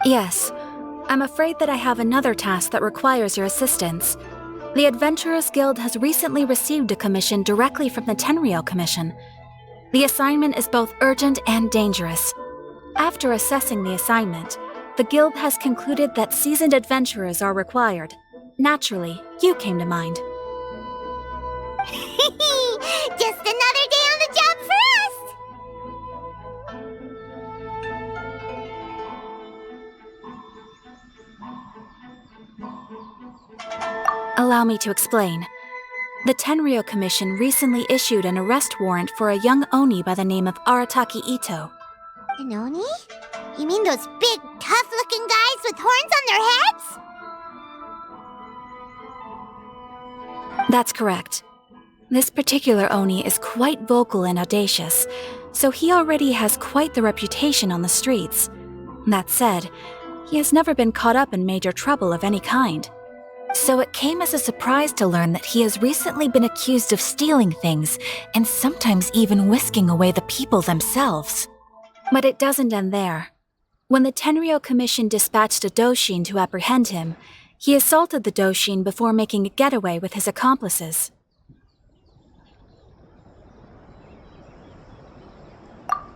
Yes. I'm afraid that I have another task that requires your assistance. The Adventurers Guild has recently received a commission directly from the Tenryou Commission. The assignment is both urgent and dangerous. After assessing the assignment, the Guild has concluded that seasoned adventurers are required. Naturally, you came to mind. Just another day on the job for us! Allow me to explain. The Tenryou Commission recently issued an arrest warrant for a young Oni by the name of Arataki Itto. An Oni? You mean those big, tough-looking guys with horns on their heads? That's correct. This particular Oni is quite vocal and audacious, so he already has quite the reputation on the streets. That said, he has never been caught up in major trouble of any kind. So it came as a surprise to learn that he has recently been accused of stealing things and sometimes even whisking away the people themselves. But it doesn't end there. When the Tenryou Commission dispatched a Doshin to apprehend him, he assaulted the Doshin before making a getaway with his accomplices.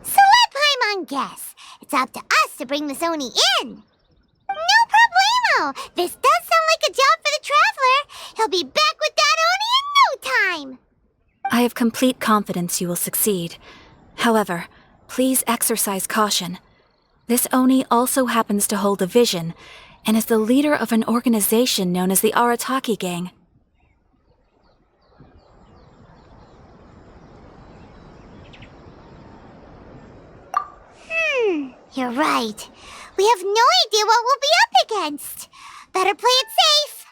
So let Paimon guess. It's up to us to bring this Oni in. No problemo! This does sound like a job for the Traveler. He'll be back with that Oni in no time! I have complete confidence you will succeed. However, please exercise caution. This Oni also happens to hold a vision, and is the leader of an organization known as the Arataki Gang. You're right. We have no idea what we'll be up against. Better play it safe.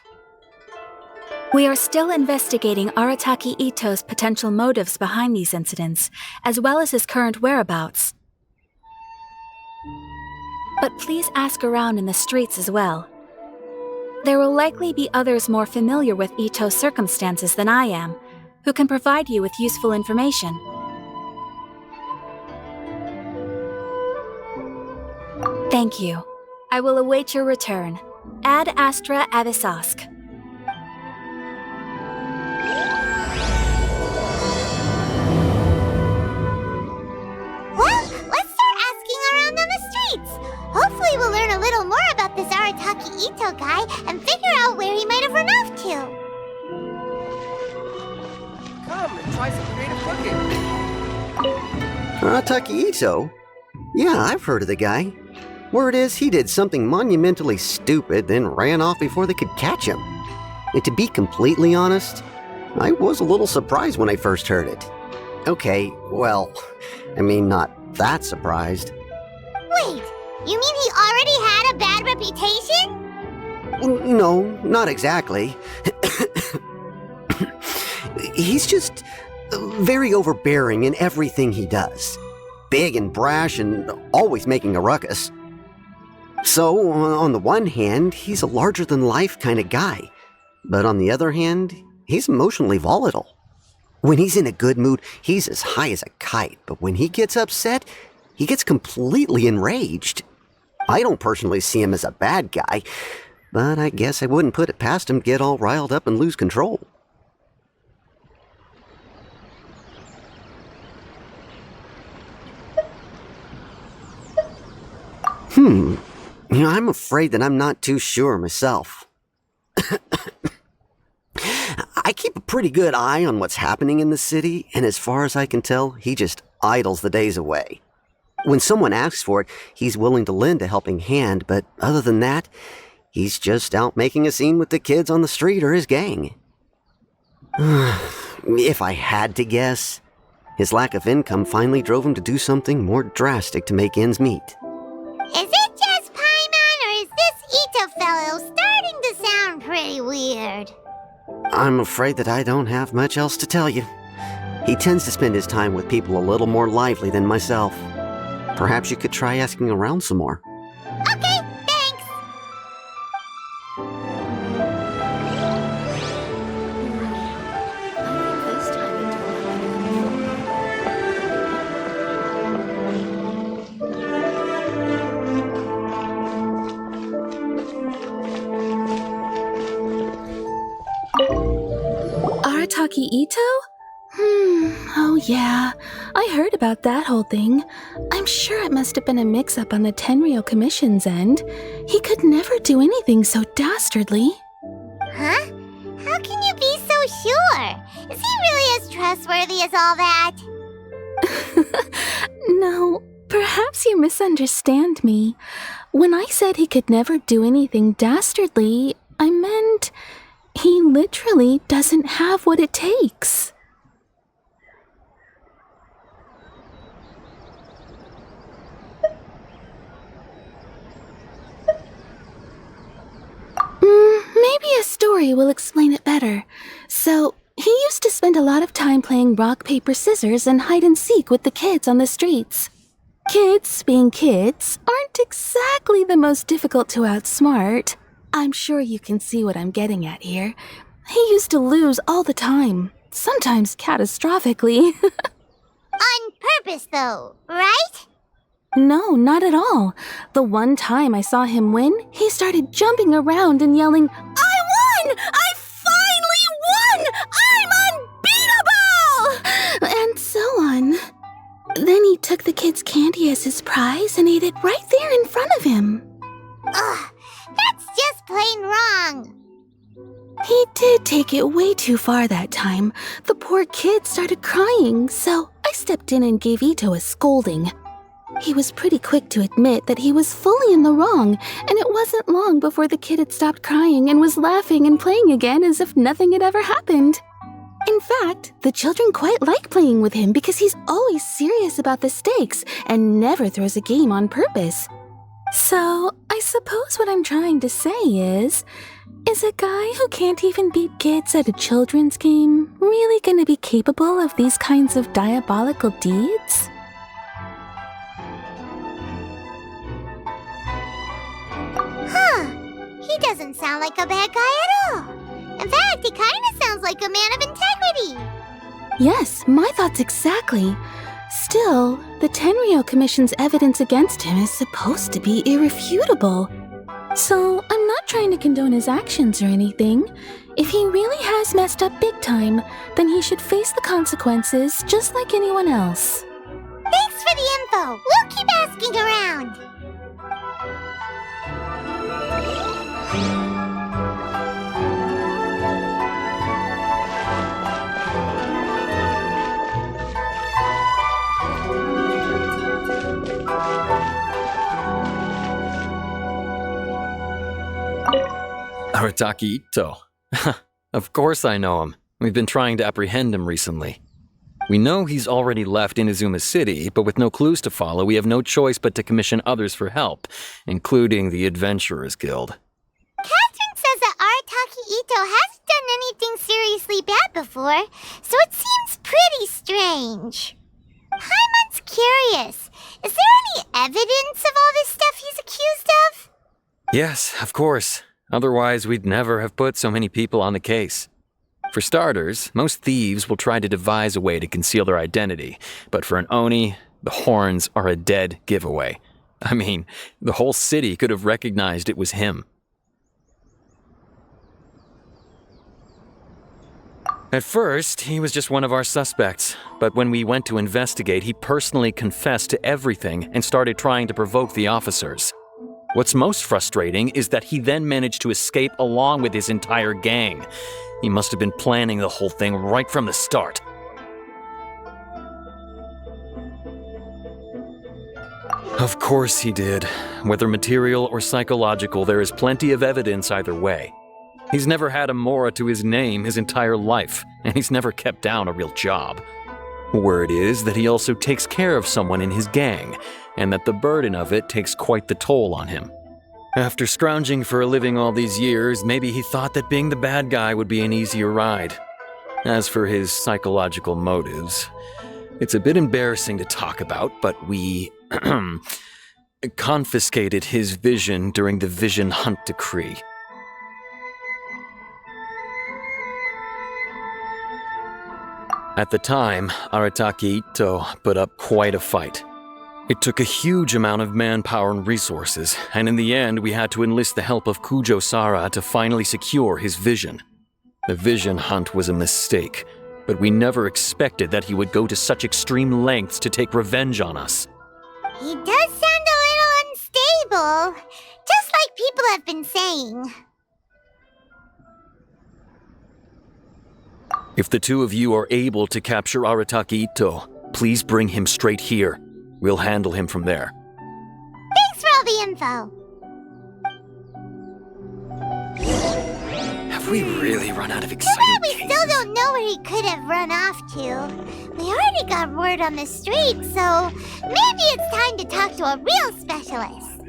We are still investigating Arataki Itto's potential motives behind these incidents, as well as his current whereabouts. But please ask around in the streets as well. There will likely be others more familiar with Itto's circumstances than I am, who can provide you with useful information. Thank you. I will await your return. Ad Astra Avisask. Well, let's start asking around on the streets. Hopefully we'll learn a little more about this Arataki Itto guy and figure out where he might have run off to. Come and try some creative cooking. Arataki Itto? Yeah, I've heard of the guy. Word is he did something monumentally stupid, then ran off before they could catch him. And to be completely honest, I was a little surprised when I first heard it. Okay, well, I mean, not that surprised. Wait, you mean he already had a bad reputation? No, not exactly. He's just very overbearing in everything he does. Big and brash and always making a ruckus. So, on the one hand, he's a larger-than-life kind of guy. But on the other hand, he's emotionally volatile. When he's in a good mood, he's as high as a kite. But when he gets upset, he gets completely enraged. I don't personally see him as a bad guy, but I guess I wouldn't put it past him to get all riled up and lose control. I'm afraid that I'm not too sure myself. I keep a pretty good eye on what's happening in the city, and as far as I can tell, he just idles the days away. When someone asks for it, he's willing to lend a helping hand, but other than that, he's just out making a scene with the kids on the street or his gang. If I had to guess, his lack of income finally drove him to do something more drastic to make ends meet. Is it just Paimon, or is this Itto fellow starting to sound pretty weird? I'm afraid that I don't have much else to tell you. He tends to spend his time with people a little more lively than myself. Perhaps you could try asking around some more. Okay, thanks. Arataki Itto? Oh yeah, I heard about that whole thing. I'm sure it must have been a mix-up on the Tenryou Commission's end. He could never do anything so dastardly. Huh? How can you be so sure? Is he really as trustworthy as all that? No, perhaps you misunderstand me. When I said he could never do anything dastardly, I meant he literally doesn't have what it takes. Maybe a story will explain it better. So, he used to spend a lot of time playing rock, paper, scissors and hide and seek with the kids on the streets. Kids, being kids, aren't exactly the most difficult to outsmart. I'm sure you can see what I'm getting at here. He used to lose all the time, sometimes catastrophically. On purpose, though, right? No, not at all. The one time I saw him win, he started jumping around and yelling, "I won! I finally won! I'm unbeatable!" And so on. Then he took the kid's candy as his prize and ate it right there in front of him. Ugh, that's just plain wrong. He did take it way too far that time. The poor kid started crying, so I stepped in and gave Itto a scolding. He was pretty quick to admit that he was fully in the wrong, and it wasn't long before the kid had stopped crying and was laughing and playing again as if nothing had ever happened. In fact, the children quite like playing with him because he's always serious about the stakes and never throws a game on purpose. So, I suppose what I'm trying to say is a guy who can't even beat kids at a children's game really gonna be capable of these kinds of diabolical deeds? Huh. He doesn't sound like a bad guy at all. In fact, he kind of sounds like a man of integrity. Yes, my thoughts exactly. Still, the Tenryou Commission's evidence against him is supposed to be irrefutable. So, I'm not trying to condone his actions or anything. If he really has messed up big time, then he should face the consequences just like anyone else. Thanks for the info. We'll keep asking around. Arataki Itto. Of course I know him. We've been trying to apprehend him recently. We know he's already left Inazuma City, but with no clues to follow, we have no choice but to commission others for help, including the Adventurers Guild. Catherine says that Arataki Itto hasn't done anything seriously bad before, so it seems pretty strange. Paimon's curious. Is there any evidence of all this stuff he's accused of? Yes, of course. Otherwise, we'd never have put so many people on the case. For starters, most thieves will try to devise a way to conceal their identity, but for an Oni, the horns are a dead giveaway. I mean, the whole city could have recognized it was him. At first, he was just one of our suspects, but when we went to investigate, he personally confessed to everything and started trying to provoke the officers. What's most frustrating is that he then managed to escape along with his entire gang. He must have been planning the whole thing right from the start. Of course he did. Whether material or psychological, there is plenty of evidence either way. He's never had a mora to his name his entire life, and he's never kept down a real job. Word is that he also takes care of someone in his gang, and that the burden of it takes quite the toll on him. After scrounging for a living all these years, maybe he thought that being the bad guy would be an easier ride. As for his psychological motives, it's a bit embarrassing to talk about, but we confiscated his vision during the Vision Hunt Decree. At the time, Arataki Itto put up quite a fight. It took a huge amount of manpower and resources, and in the end we had to enlist the help of Kujo-Sara to finally secure his vision. The Vision Hunt was a mistake, but we never expected that he would go to such extreme lengths to take revenge on us. He does sound a little unstable, just like people have been saying. If the two of you are able to capture Arataki Itto, please bring him straight here. We'll handle him from there. Thanks for all the info. Have we really run out of exciting We still don't know where he could have run off to. We already got word on the street, so maybe it's time to talk to a real specialist.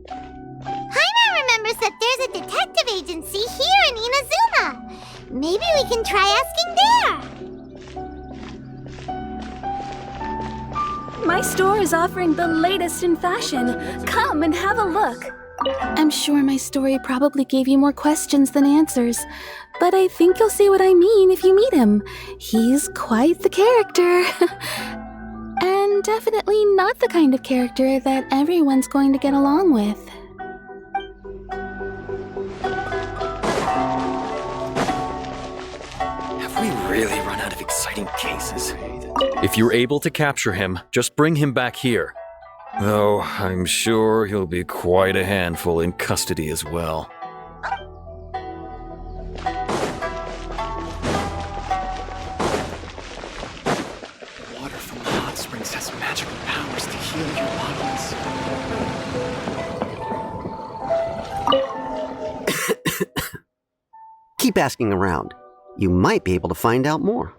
Paimon remembers that there's a detective agency here in Inazuma. Maybe we can try asking there. My store is offering the latest in fashion. Come and have a look. I'm sure my story probably gave you more questions than answers, but I think you'll see what I mean if you meet him. He's quite the character. And definitely not the kind of character that everyone's going to get along with. Have we really run out of exciting cases? If you're able to capture him, just bring him back here. Though I'm sure he'll be quite a handful in custody as well. Water from the hot springs has magical powers to heal your bodies. Keep asking around. You might be able to find out more.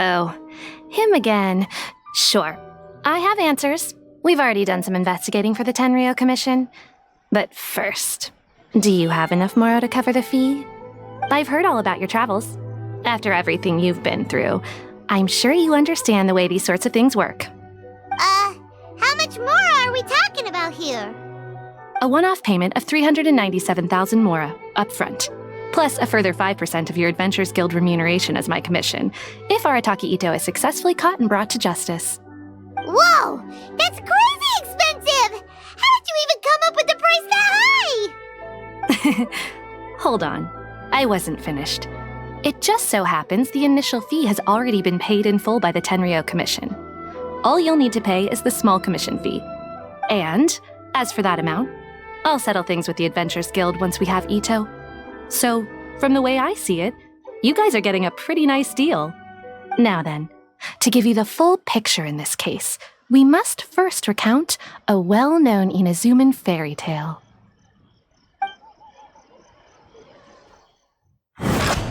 Oh, him again. Sure. I have answers. We've already done some investigating for the Tenryou Commission. But first, do you have enough Moro to cover the fee? I've heard all about your travels. After everything you've been through, I'm sure you understand the way these sorts of things work. How much more are we talking about here? A one-off payment of 397,000 Mora, up front. Plus a further 5% of your Adventures Guild remuneration as my commission, if Arataki Itto is successfully caught and brought to justice. Whoa! That's crazy expensive! How did you even come up with the price that high? Hold on. I wasn't finished. It just so happens the initial fee has already been paid in full by the Tenryou Commission. All you'll need to pay is the small commission fee. And, as for that amount, I'll settle things with the Adventures Guild once we have Itto. So, from the way I see it, you guys are getting a pretty nice deal. Now then, to give you the full picture in this case, we must first recount a well-known Inazuman fairy tale.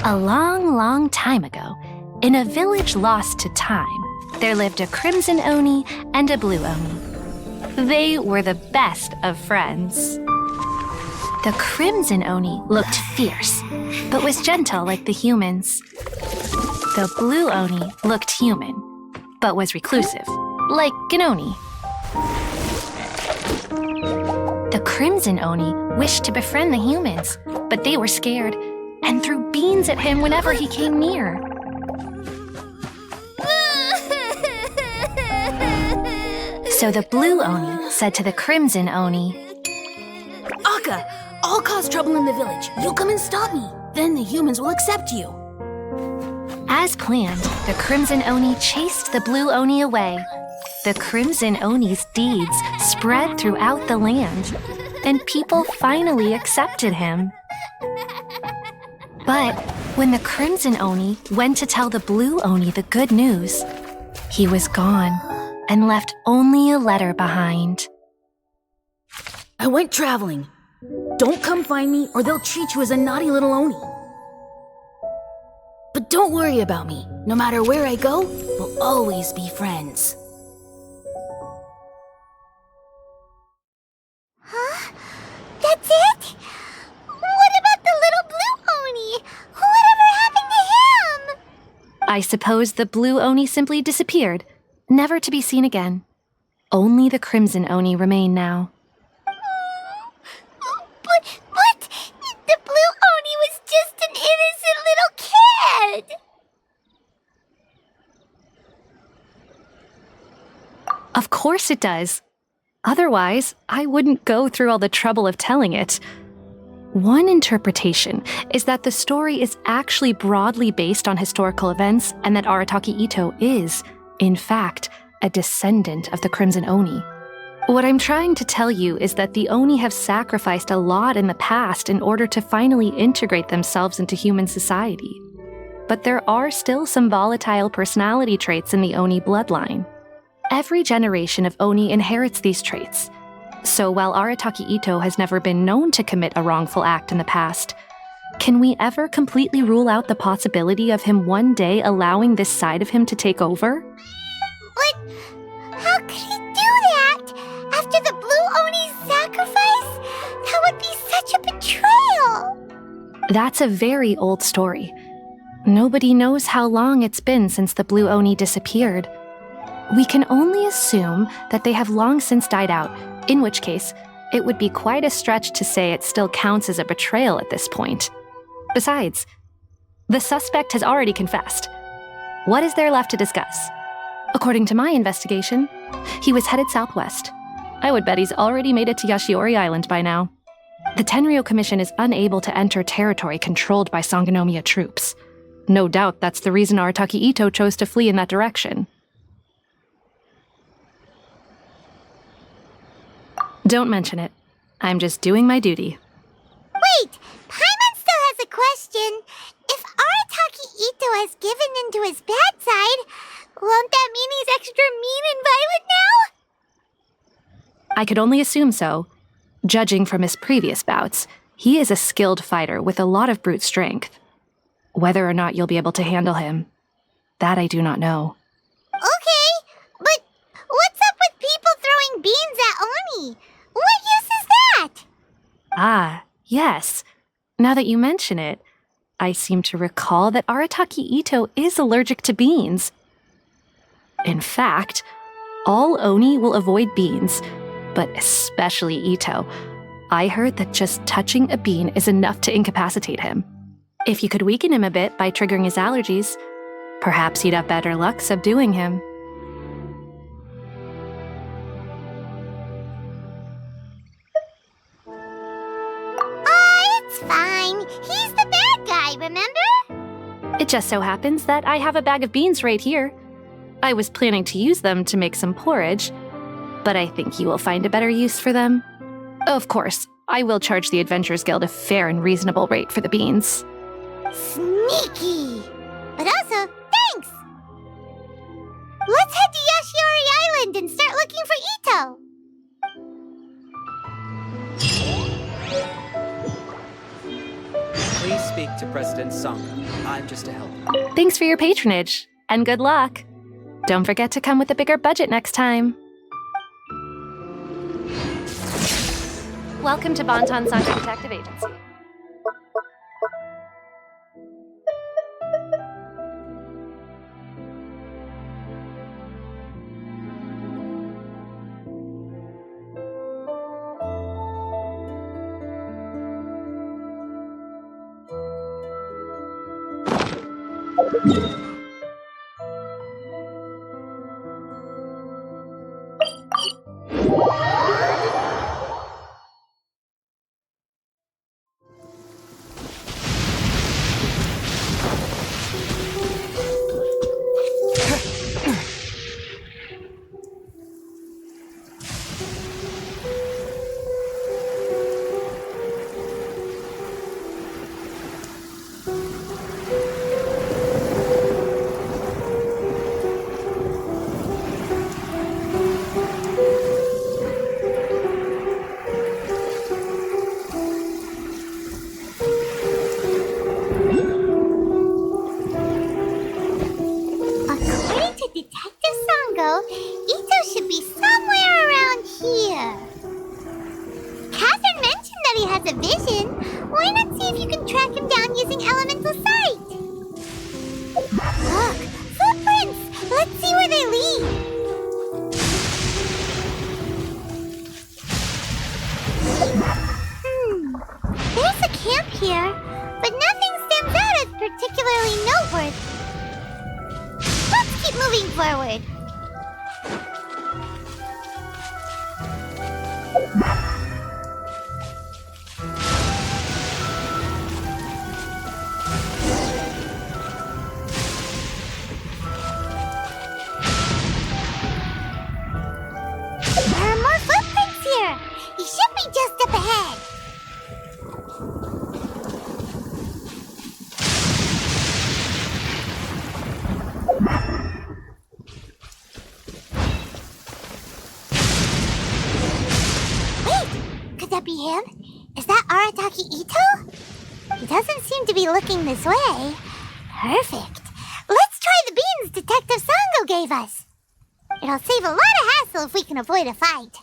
A long, long time ago, in a village lost to time, there lived a Crimson Oni and a Blue Oni. They were the best of friends. The Crimson Oni looked fierce, but was gentle like the humans. The Blue Oni looked human, but was reclusive, like an Oni. The Crimson Oni wished to befriend the humans, but they were scared and threw beans at him whenever he came near. So the Blue Oni said to the Crimson Oni, Akka, I'll I'll cause trouble in the village. You'll come and stop me. Then the humans will accept you. As planned, the Crimson Oni chased the Blue Oni away. The Crimson Oni's deeds spread throughout the land, and people finally accepted him. But when the Crimson Oni went to tell the Blue Oni the good news, he was gone and left only a letter behind. I went traveling. Don't come find me or they'll treat you as a naughty little Oni. But don't worry about me. No matter where I go, we'll always be friends. Huh? That's it? What about the little Blue Oni? Whatever happened to him? I suppose the Blue Oni simply disappeared, never to be seen again. Only the Crimson Oni remain now. But the Blue Oni was just an innocent little kid. Of course it does. Otherwise, I wouldn't go through all the trouble of telling it. One interpretation is that the story is actually broadly based on historical events and that Arataki Itto is, in fact, a descendant of the Crimson Oni. What I'm trying to tell you is that the Oni have sacrificed a lot in the past in order to finally integrate themselves into human society. But there are still some volatile personality traits in the Oni bloodline. Every generation of Oni inherits these traits. So while Arataki Itto has never been known to commit a wrongful act in the past, can we ever completely rule out the possibility of him one day allowing this side of him to take over? But how could he do that? After the Blue Oni's sacrifice? That would be such a betrayal. That's a very old story. Nobody knows how long it's been since the Blue Oni disappeared. We can only assume that they have long since died out, in which case, it would be quite a stretch to say it still counts as a betrayal at this point. Besides, the suspect has already confessed. What is there left to discuss? According to my investigation, he was headed southwest. I would bet he's already made it to Yashiori Island by now. The Tenryou Commission is unable to enter territory controlled by Sangonomiya troops. No doubt that's the reason Arataki Itto chose to flee in that direction. Don't mention it. I'm just doing my duty. Wait, Paimon still has a question. If Arataki Itto has given into his bad side, won't that mean he's extra mean and violent now? I could only assume so. Judging from his previous bouts, he is a skilled fighter with a lot of brute strength. Whether or not you'll be able to handle him, that I do not know. Okay, but what's up with people throwing beans at Oni? What use is that? Ah, yes. Now that you mention it, I seem to recall that Arataki Itto is allergic to beans. In fact, all Oni will avoid beans, but especially Itto. I heard that just touching a bean is enough to incapacitate him. If you could weaken him a bit by triggering his allergies, perhaps you'd have better luck subduing him. It's fine. He's the bad guy, remember? It just so happens that I have a bag of beans right here. I was planning to use them to make some porridge, but I think you will find a better use for them. Of course, I will charge the Adventurers Guild a fair and reasonable rate for the beans. Sneaky! But also, thanks! Let's head to Yashiori Island and start looking for Itto! Please speak to President Sangha. I'm just a helper. Thanks for your patronage, and good luck. Don't forget to come with a bigger budget next time. Welcome to Bonton Sangha Detective Agency. the vision, why not see if you can track him down using elemental sight? Look, footprints! Let's see where they lead. There's a camp here, but nothing stands out as particularly noteworthy. Let's keep moving forward. There are more footprints here. He should be just up ahead. Could that be him? Is that Arataki Itto? He doesn't seem to be looking this way. Perfect. Let's try the beans Detective Sango gave us. It'll save a lot of hassle if we can avoid a fight.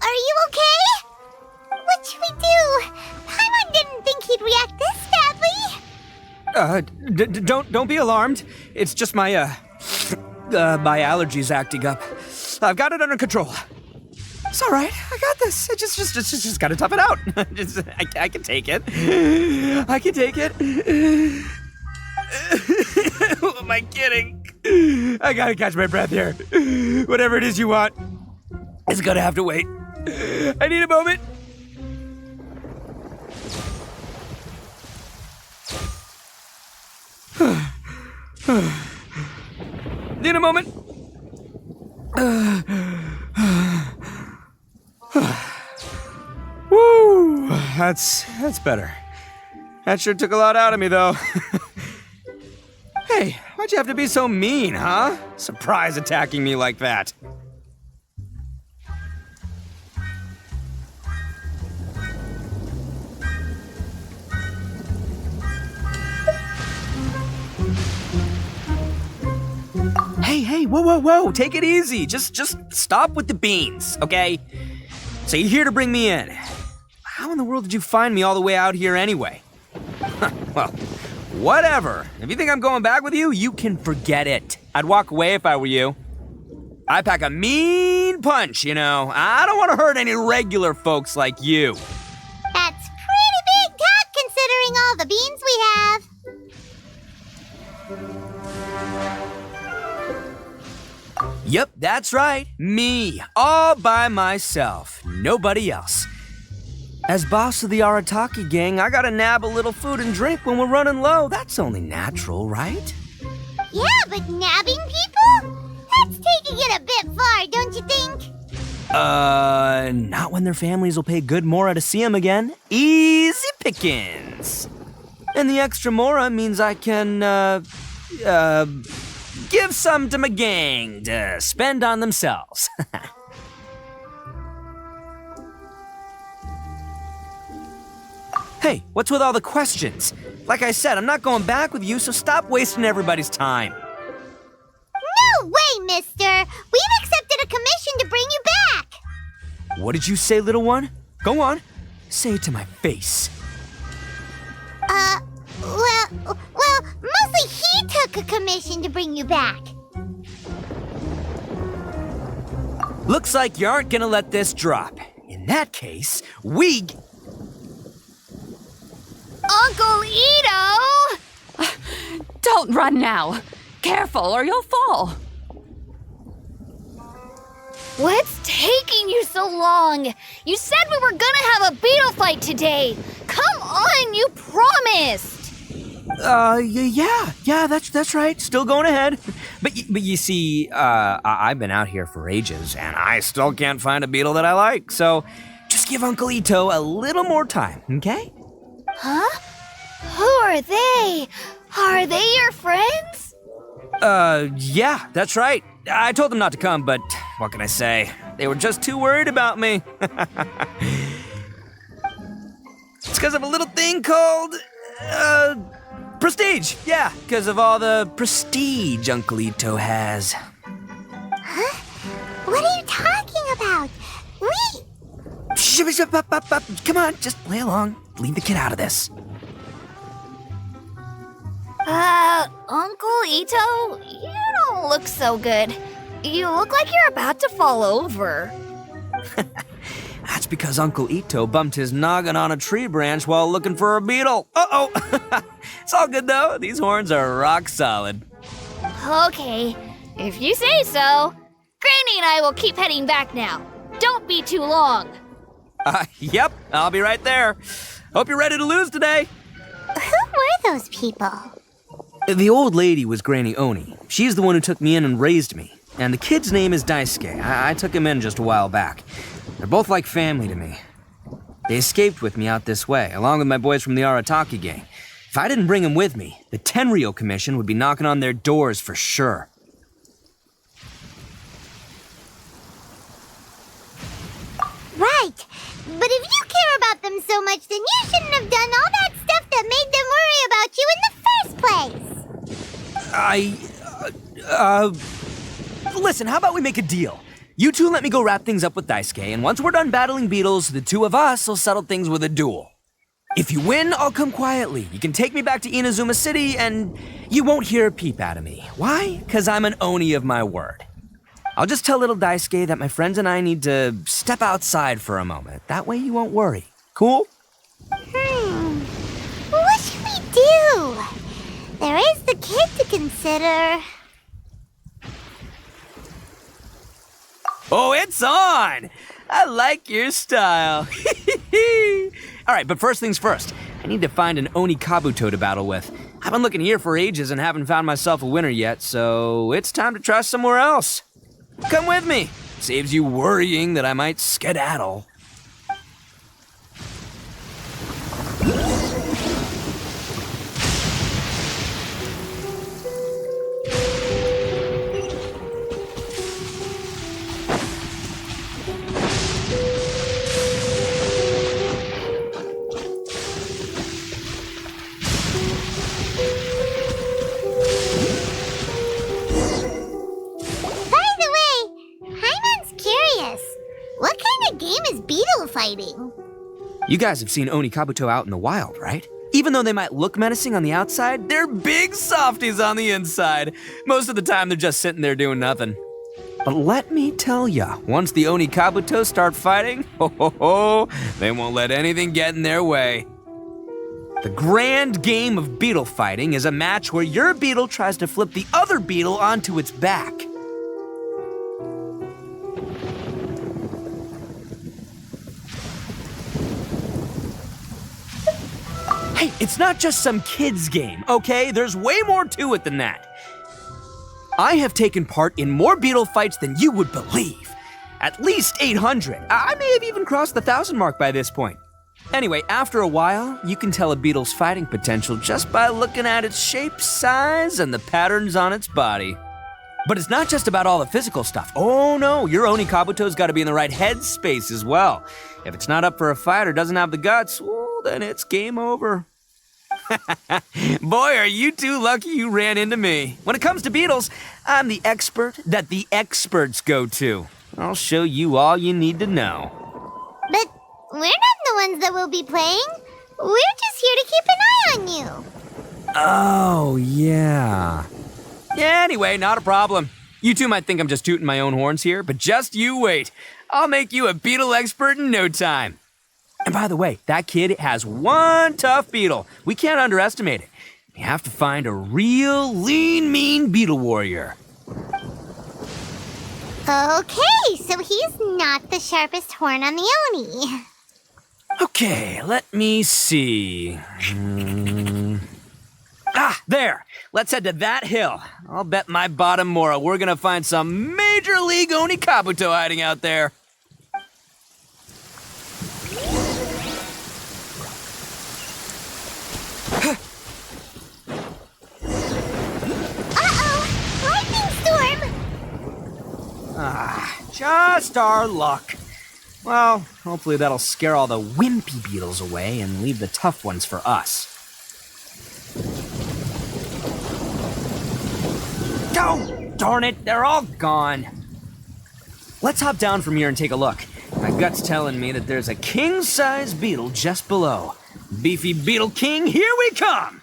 Are you okay? What should we do? Paimon didn't think he'd react this badly. Don't be alarmed. It's just my allergies acting up. I've got it under control. It's all right. I got this. I just gotta tough it out. I can take it. I can take it. Who am I kidding? I gotta catch my breath here. Whatever it is you want, it's gonna have to wait. I need a moment. Need a moment. Woo, that's better. That sure took a lot out of me, though. Hey, why'd you have to be so mean, huh? Surprise attacking me like that. Hey, whoa, take it easy. Just stop with the beans, okay? So you're here to bring me in. How in the world did you find me all the way out here anyway? Well, whatever. If you think I'm going back with you, you can forget it. I'd walk away if I were you. I pack a mean punch, you know. I don't want to hurt any regular folks like you. That's pretty big talk considering all the beans we have. Yep, that's right. Me, all by myself. Nobody else. As boss of the Arataki gang, I gotta nab a little food and drink when we're running low. That's only natural, right? Yeah, but nabbing people? That's taking it a bit far, don't you think? Not when their families will pay good mora to see them again. Easy pickings. And the extra mora means I can, give some to my gang to spend on themselves. Hey, what's with all the questions? Like I said, I'm not going back with you, so stop wasting everybody's time. No way, mister! We've accepted a commission to bring you back! What did you say, little one? Go on. Say it to my face. Well, mostly he took a commission to bring you back. Looks like you aren't gonna let this drop. In that case, we... Uncle Itto! Don't run now. Careful or you'll fall. What's taking you so long? You said we were gonna have a beetle fight today. Come on, you promised. Yeah, that's right. Still going ahead. But you see, I've been out here for ages, and I still can't find a beetle that I like. So just give Uncle Itto a little more time, okay? Huh? Who are they? Are they your friends? Yeah, that's right. I told them not to come, but what can I say? They were just too worried about me. It's because of a little thing called, prestige. Yeah, because of all the prestige Uncle Itto has. Huh? What are you talking about? Come on, just play along. Leave the kid out of this. Uncle Itto, you don't look so good. You look like you're about to fall over. That's because Uncle Itto bumped his noggin on a tree branch while looking for a beetle. Uh-oh! It's all good, though. These horns are rock solid. Okay, if you say so. Granny and I will keep heading back now. Don't be too long. Yep, I'll be right there. Hope you're ready to lose today. Who were those people? The old lady was Granny Oni. She's the one who took me in and raised me. And the kid's name is Daisuke. I took him in just a while back. They're both like family to me. They escaped with me out this way, along with my boys from the Arataki gang. If I didn't bring them with me, the Tenryou Commission would be knocking on their doors for sure. Right. But if you care about them so much, then you shouldn't have done all that stuff that made them worry about you in the first place. Listen, how about we make a deal? You two let me go wrap things up with Daisuke, and once we're done battling beetles, the two of us will settle things with a duel. If you win, I'll come quietly. You can take me back to Inazuma City, and you won't hear a peep out of me. Why? Because I'm an Oni of my word. I'll just tell little Daisuke that my friends and I need to step outside for a moment. That way you won't worry. Cool? What should we do? There is the kid to consider. Oh, it's on! I like your style. All right, but first things first. I need to find an Oni Kabuto to battle with. I've been looking here for ages and haven't found myself a winner yet, so it's time to try somewhere else. Come with me. Saves you worrying that I might skedaddle. What kind of game is beetle fighting? You guys have seen Oni Kabuto out in the wild, right? Even though they might look menacing on the outside, they're big softies on the inside. Most of the time, they're just sitting there doing nothing. But let me tell ya, once the Oni Kabuto start fighting, they won't let anything get in their way. The grand game of beetle fighting is a match where your beetle tries to flip the other beetle onto its back. Hey, it's not just some kid's game, okay? There's way more to it than that. I have taken part in more beetle fights than you would believe. At least 800. I may have even crossed the 1,000 mark by this point. Anyway, after a while, you can tell a beetle's fighting potential just by looking at its shape, size, and the patterns on its body. But it's not just about all the physical stuff. Oh no, your Oni Kabuto's gotta be in the right headspace as well. If it's not up for a fight or doesn't have the guts, well, then it's game over. Boy, are you two lucky you ran into me. When it comes to beetles, I'm the expert that the experts go to. I'll show you all you need to know. But we're not the ones that will be playing. We're just here to keep an eye on you. Oh, yeah. Yeah, anyway, not a problem. You two might think I'm just tooting my own horns here, but just you wait. I'll make you a beetle expert in no time. And by the way, that kid has one tough beetle. We can't underestimate it. We have to find a real lean, mean beetle warrior. Okay, so he's not the sharpest horn on the Oni. Okay, let me see. There. Let's head to that hill. I'll bet my bottom moral we're gonna find some major league Oni Kabuto hiding out there. Lightning storm! Just our luck. Well, hopefully that'll scare all the wimpy beetles away and leave the tough ones for us. Oh, darn it, they're all gone. Let's hop down from here and take a look. My gut's telling me that there's a king-size beetle just below. Beefy Beetle King, here we come!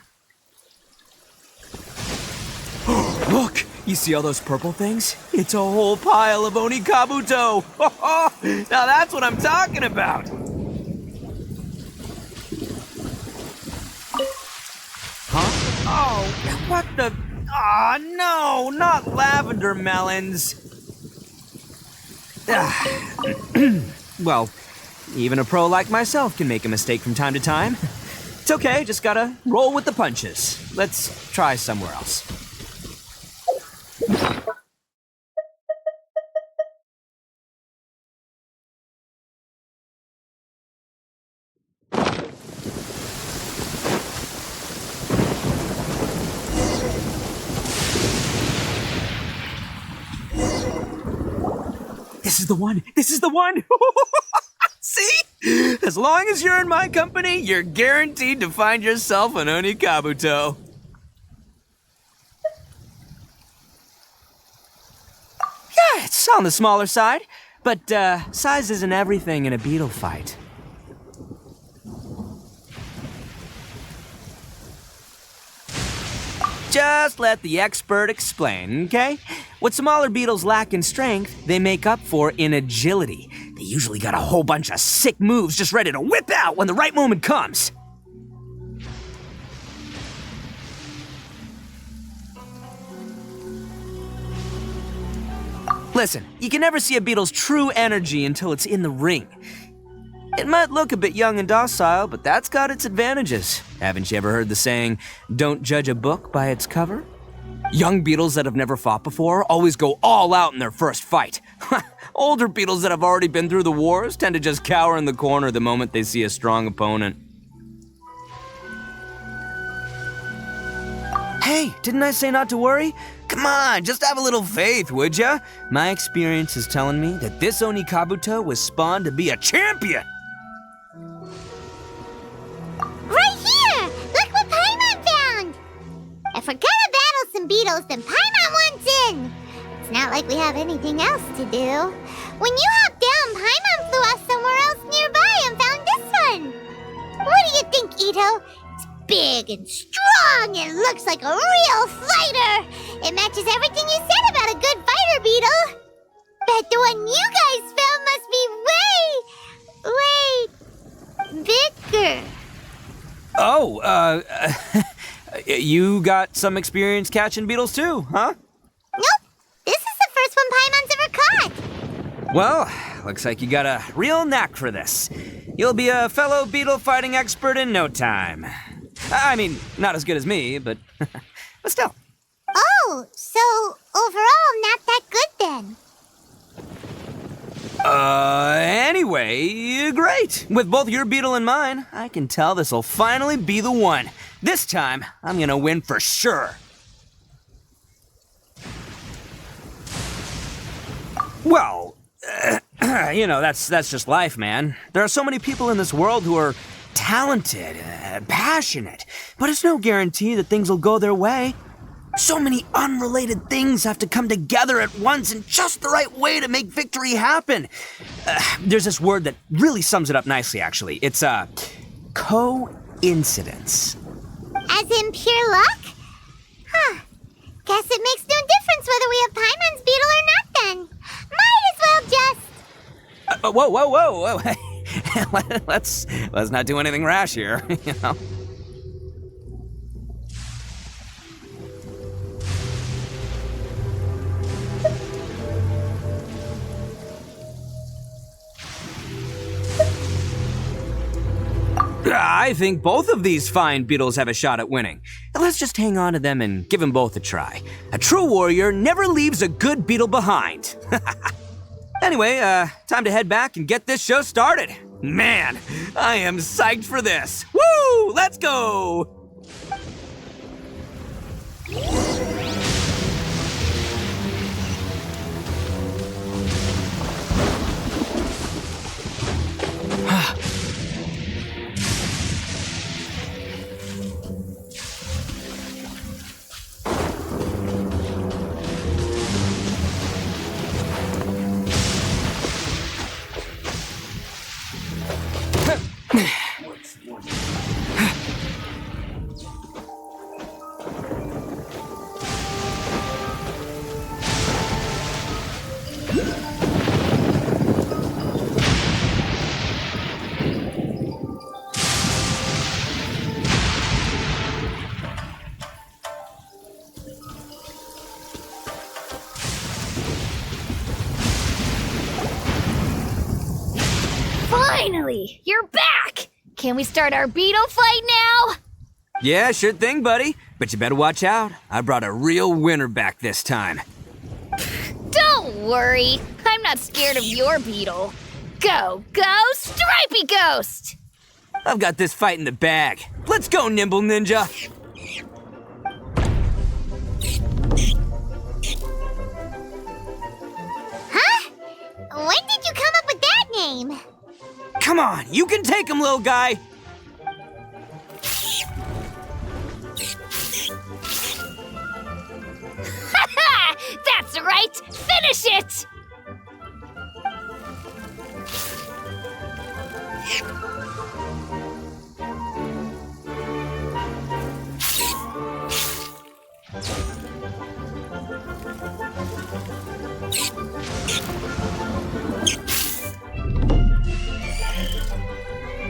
Look, you see all those purple things? It's a whole pile of Oni Kabuto! Now that's what I'm talking about! Huh? Oh, what the... Aw, no, not lavender melons. Well, even a pro like myself can make a mistake from time to time. It's okay, just gotta roll with the punches. Let's try somewhere else. This is the one! This is the one! See? As long as you're in my company, you're guaranteed to find yourself an Oni Kabuto. Yeah, it's on the smaller side, but size isn't everything in a beetle fight. Just let the expert explain, okay? What smaller beetles lack in strength, they make up for in agility. They usually got a whole bunch of sick moves just ready to whip out when the right moment comes. Listen, you can never see a beetle's true energy until it's in the ring. It might look a bit young and docile, but that's got its advantages. Haven't you ever heard the saying, don't judge a book by its cover? Young beetles that have never fought before always go all out in their first fight. Older beetles that have already been through the wars tend to just cower in the corner the moment they see a strong opponent. Hey, didn't I say not to worry? Come on, just have a little faith, would ya? My experience is telling me that this Oni Kabuto was spawned to be a champion! Right here! Look what Paimon found! If we're gonna battle some beetles, then Paimon wants in! It's not like we have anything else to do. When you hopped down, Paimon flew off somewhere else nearby and found this one! What do you think, Itto? It's big and strong and looks like a real fighter! It matches everything you said about a good fighter beetle! Bet the one you guys found must be bigger. Oh, you got some experience catching beetles too, huh? Nope, this is the first one Paimon's ever caught. Well, looks like you got a real knack for this. You'll be a fellow beetle fighting expert in no time. I mean, not as good as me, but still. Oh, so overall not that good then. Anyway, great. With both your beetle and mine, I can tell this'll finally be the one. This time, I'm gonna win for sure. Well, you know, that's just life, man. There are so many people in this world who are talented, passionate, but it's no guarantee that things will go their way. So many unrelated things have to come together at once in just the right way to make victory happen. There's this word that really sums it up nicely, actually. It's, coincidence. As in pure luck? Huh. Guess it makes no difference whether we have Paimon's beetle Whoa. let's not do anything rash here, you know? I think both of these fine beetles have a shot at winning. Let's just hang on to them and give them both a try. A true warrior never leaves a good beetle behind. Anyway, time to head back and get this show started. Man, I am psyched for this. Woo! Let's go! Finally! You're back! Can we start our beetle fight now? Yeah, sure thing, buddy. But you better watch out. I brought a real winner back this time. Don't worry. I'm not scared of your beetle. Go, Stripey Ghost! I've got this fight in the bag. Let's go, Nimble Ninja. Huh? When did you come up with that name? Come on, you can take him, little guy. Ha! That's right! Finish it!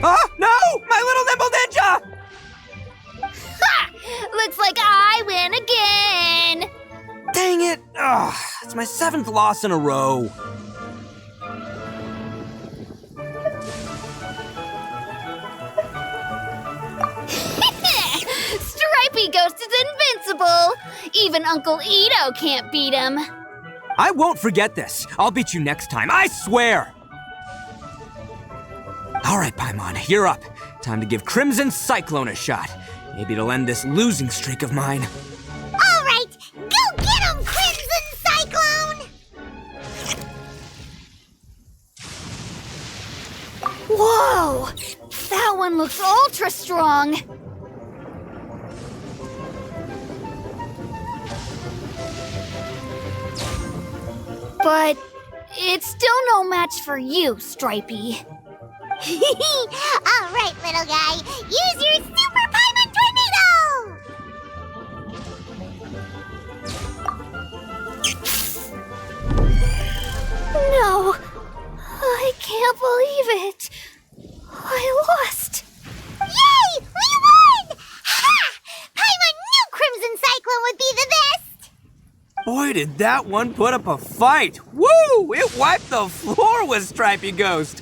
Oh, no! My little Nimble Ninja! Ha! Looks like I win again! Dang it! Ugh, it's my 7th loss in a row. Stripey Ghost is invincible! Even Uncle Itto can't beat him. I won't forget this. I'll beat you next time, I swear! All right, Paimon, you're up. Time to give Crimson Cyclone a shot. Maybe it'll end this losing streak of mine. All right, go get him, Crimson Cyclone! Whoa! That one looks ultra strong! But it's still no match for you, Stripey. All right, little guy, use your Super Paimon Tornado! No, I can't believe it. I lost. Yay! We won! Ha! Paimon knew Crimson Cyclone would be the best! Boy, did that one put up a fight. Woo! It wiped the floor with Stripey Ghost.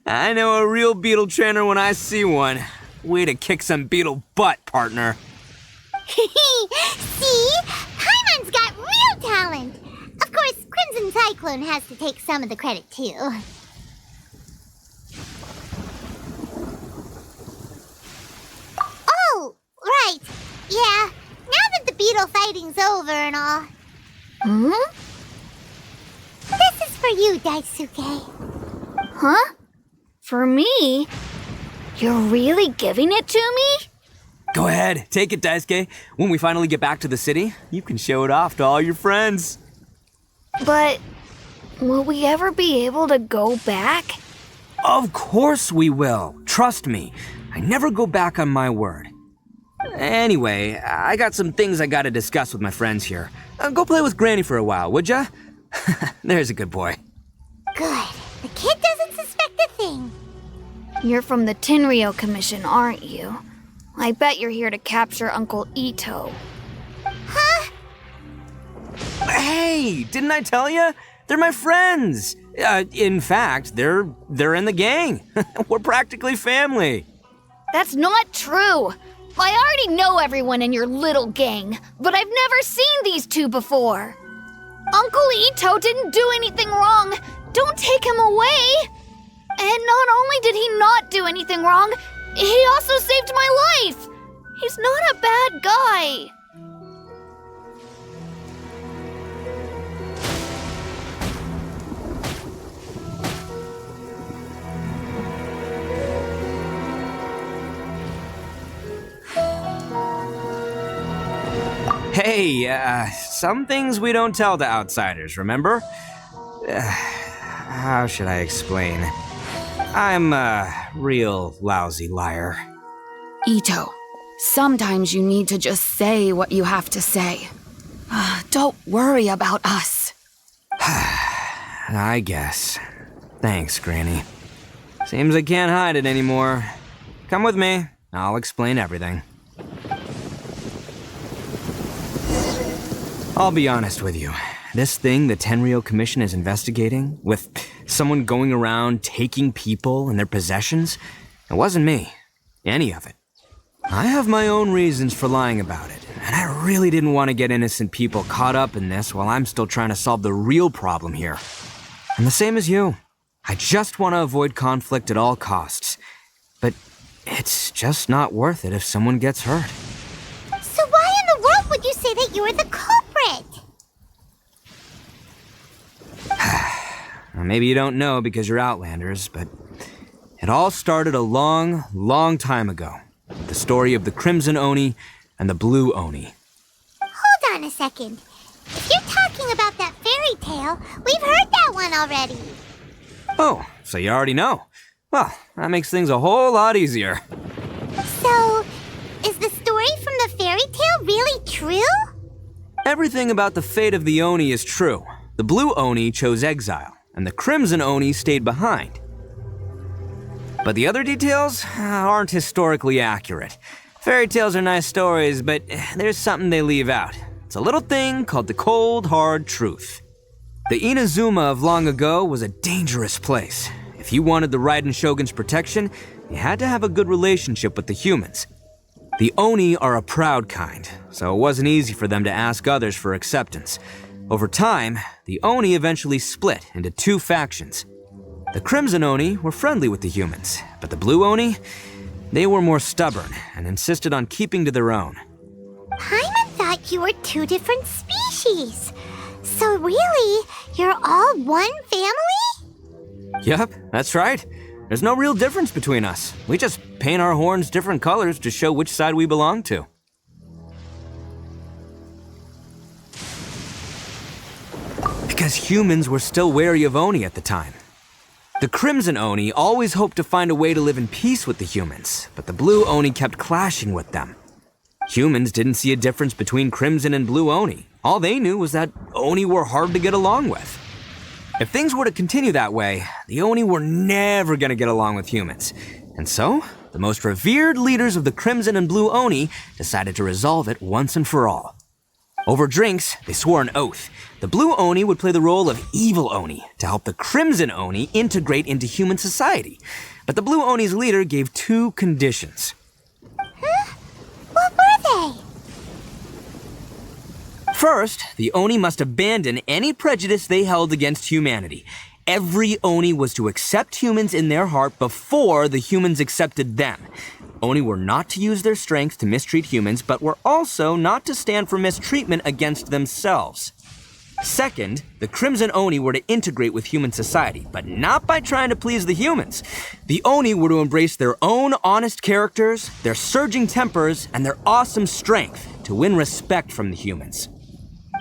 I know a real beetle trainer when I see one. Way to kick some beetle butt, partner. See? Paimon's got real talent! Of course, Crimson Cyclone has to take some of the credit, too. Oh, right. Yeah, now that the beetle fighting's over and all. Hmm? This is for you, Daisuke. Huh? For me? You're really giving it to me? Go ahead, take it, Daisuke. When we finally get back to the city, you can show it off to all your friends. But will we ever be able to go back? Of course we will. Trust me. I never go back on my word. Anyway, I got some things I gotta discuss with my friends here. Go play with Granny for a while, would ya? There's a good boy. Good. You're from the Tenryou Commission, aren't you? I bet you're here to capture Uncle Itto. Huh? Hey, didn't I tell you? They're my friends. In fact, they're in the gang. We're practically family. That's not true. I already know everyone in your little gang, but I've never seen these two before. Uncle Itto didn't do anything wrong. Don't take him away. And not only did he not do anything wrong, he also saved my life. He's not a bad guy. Hey, some things we don't tell to outsiders, remember? How should I explain? I'm a real lousy liar. Itto, sometimes you need to just say what you have to say. Don't worry about us. I guess. Thanks, Granny. Seems I can't hide it anymore. Come with me. I'll explain everything. I'll be honest with you. This thing the Tenryou Commission is investigating, with someone going around taking people and their possessions, it wasn't me. Any of it. I have my own reasons for lying about it, and I really didn't want to get innocent people caught up in this while I'm still trying to solve the real problem here. And the same as you. I just want to avoid conflict at all costs. But it's just not worth it if someone gets hurt. So why in the world would you say that you were the culprit? Well, maybe you don't know because you're Outlanders, but it all started a long, long time ago. The story of the Crimson Oni and the Blue Oni. Hold on a second. If you're talking about that fairy tale, we've heard that one already. Oh, so you already know. Well, that makes things a whole lot easier. So, is the story from the fairy tale really true? Everything about the fate of the Oni is true. The Blue Oni chose exile, and the Crimson Oni stayed behind. But the other details aren't historically accurate. Fairy tales are nice stories, but there's something they leave out. It's a little thing called the cold, hard truth. The Inazuma of long ago was a dangerous place. If you wanted the Raiden Shogun's protection, you had to have a good relationship with the humans. The Oni are a proud kind, so it wasn't easy for them to ask others for acceptance. Over time, the Oni eventually split into two factions. The Crimson Oni were friendly with the humans, but the Blue Oni, they were more stubborn and insisted on keeping to their own. Paimon thought you were two different species. So really, you're all one family? Yep, that's right. There's no real difference between us. We just paint our horns different colors to show which side we belong to. Because humans were still wary of Oni at the time. The Crimson Oni always hoped to find a way to live in peace with the humans, but the Blue Oni kept clashing with them. Humans didn't see a difference between Crimson and Blue Oni. All they knew was that Oni were hard to get along with. If things were to continue that way, the Oni were never going to get along with humans. And so, the most revered leaders of the Crimson and Blue Oni decided to resolve it once and for all. Over drinks, they swore an oath. The Blue Oni would play the role of evil Oni to help the Crimson Oni integrate into human society. But the Blue Oni's leader gave two conditions. Huh? What were they? First, the Oni must abandon any prejudice they held against humanity. Every Oni was to accept humans in their heart before the humans accepted them. Oni were not to use their strength to mistreat humans, but were also not to stand for mistreatment against themselves. Second, the Crimson Oni were to integrate with human society, but not by trying to please the humans. The Oni were to embrace their own honest characters, their surging tempers, and their awesome strength to win respect from the humans.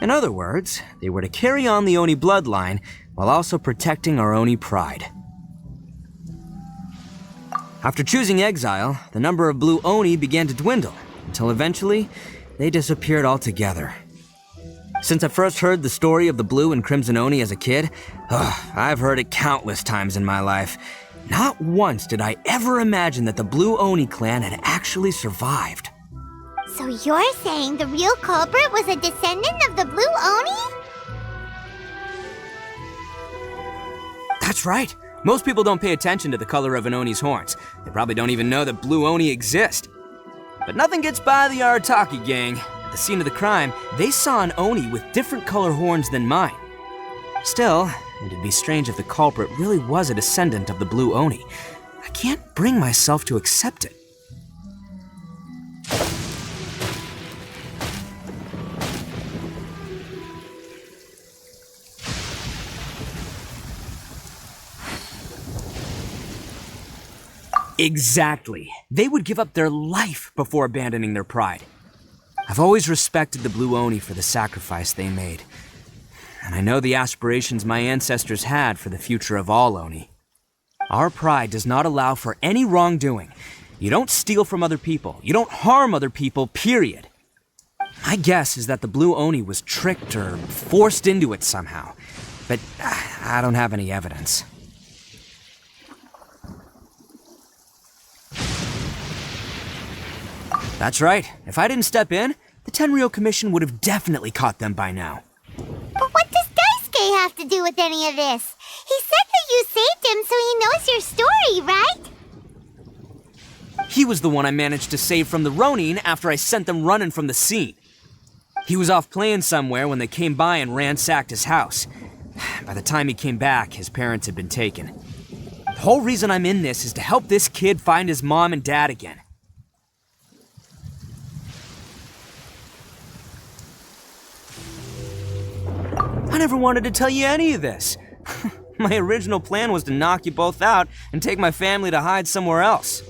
In other words, they were to carry on the Oni bloodline while also protecting our Oni pride. After choosing exile, the number of Blue Oni began to dwindle, until eventually, they disappeared altogether. Since I first heard the story of the Blue and Crimson Oni as a kid, I've heard it countless times in my life. Not once did I ever imagine that the Blue Oni clan had actually survived. So you're saying the real culprit was a descendant of the Blue Oni? That's right. Most people don't pay attention to the color of an Oni's horns. They probably don't even know that Blue Oni exist. But nothing gets by the Arataki gang. At the scene of the crime, they saw an Oni with different color horns than mine. Still, it'd be strange if the culprit really was a descendant of the Blue Oni. I can't bring myself to accept it. Exactly. They would give up their life before abandoning their pride. I've always respected the Blue Oni for the sacrifice they made. And I know the aspirations my ancestors had for the future of all Oni. Our pride does not allow for any wrongdoing. You don't steal from other people. You don't harm other people, period. My guess is that the Blue Oni was tricked or forced into it somehow. But I don't have any evidence. That's right. If I didn't step in, the Tenryou Commission would have definitely caught them by now. But what does Daisuke have to do with any of this? He said that you saved him so he knows your story, right? He was the one I managed to save from the Ronin after I sent them running from the scene. He was off playing somewhere when they came by and ransacked his house. By the time he came back, his parents had been taken. The whole reason I'm in this is to help this kid find his mom and dad again. I never wanted to tell you any of this. My original plan was to knock you both out and take my family to hide somewhere else.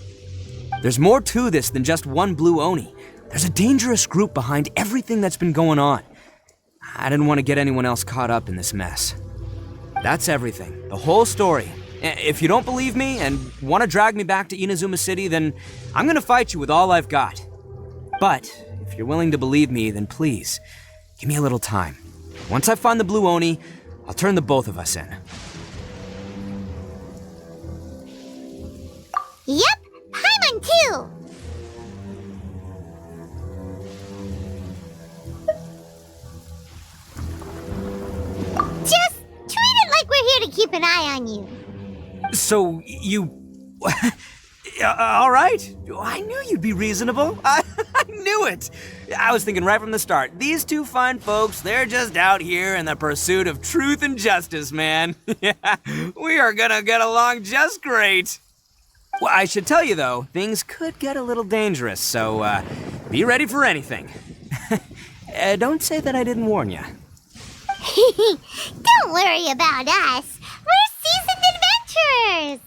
There's more to this than just one Blue Oni. There's a dangerous group behind everything that's been going on. I didn't want to get anyone else caught up in this mess. That's everything, the whole story. If you don't believe me and want to drag me back to Inazuma City, then I'm gonna fight you with all I've got. But if you're willing to believe me, then please, give me a little time. Once I find the Blue Oni, I'll turn the both of us in. Yep, Paimon too! Just treat it like we're here to keep an eye on you. So, you... all right. I knew you'd be reasonable. I knew it. I was thinking right from the start, these two fine folks, they're just out here in the pursuit of truth and justice, man. Yeah, we are gonna get along just great. Well, I should tell you, though, things could get a little dangerous, so be ready for anything. Don't say that I didn't warn you. Don't worry about us. We're seasoned adventurers.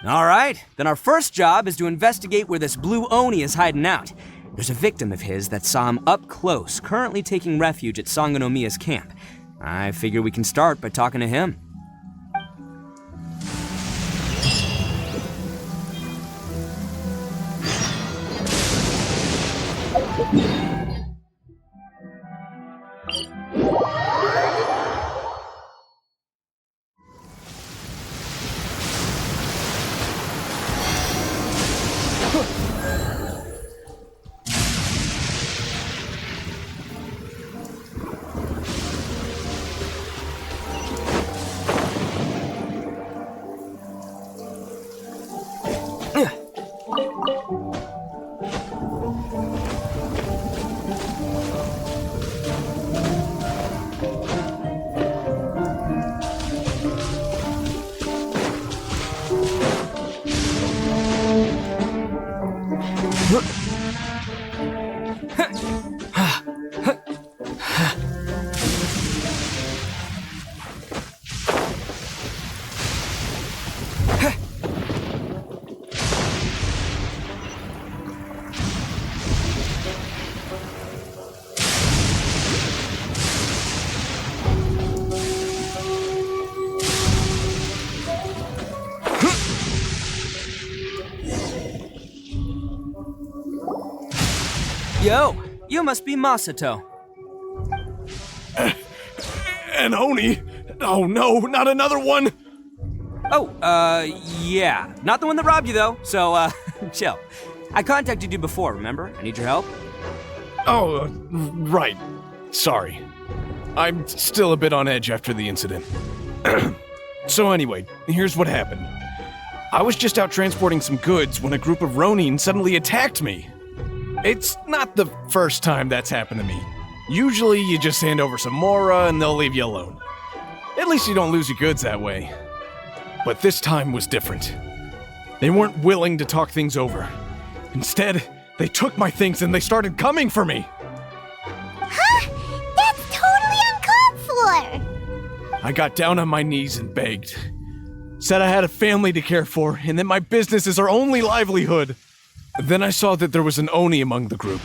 All right, then our first job is to investigate where this Blue Oni is hiding out. There's a victim of his that saw him up close, currently taking refuge at Sangonomiya's camp. I figure we can start by talking to him. Yo, you must be Masato. An Oni? Oh no, not another one! Yeah. Not the one that robbed you, though, so, chill. I contacted you before, remember? I need your help. Oh, right. Sorry. I'm still a bit on edge after the incident. So anyway, here's what happened. I was just out transporting some goods when a group of Ronin suddenly attacked me. It's not the first time that's happened to me. Usually you just hand over some Mora and they'll leave you alone. At least you don't lose your goods that way. But this time was different. They weren't willing to talk things over. Instead, they took my things and they started coming for me. Huh? That's totally uncalled for! I got down on my knees and begged. Said I had a family to care for and that my business is our only livelihood. Then I saw that there was an Oni among the group.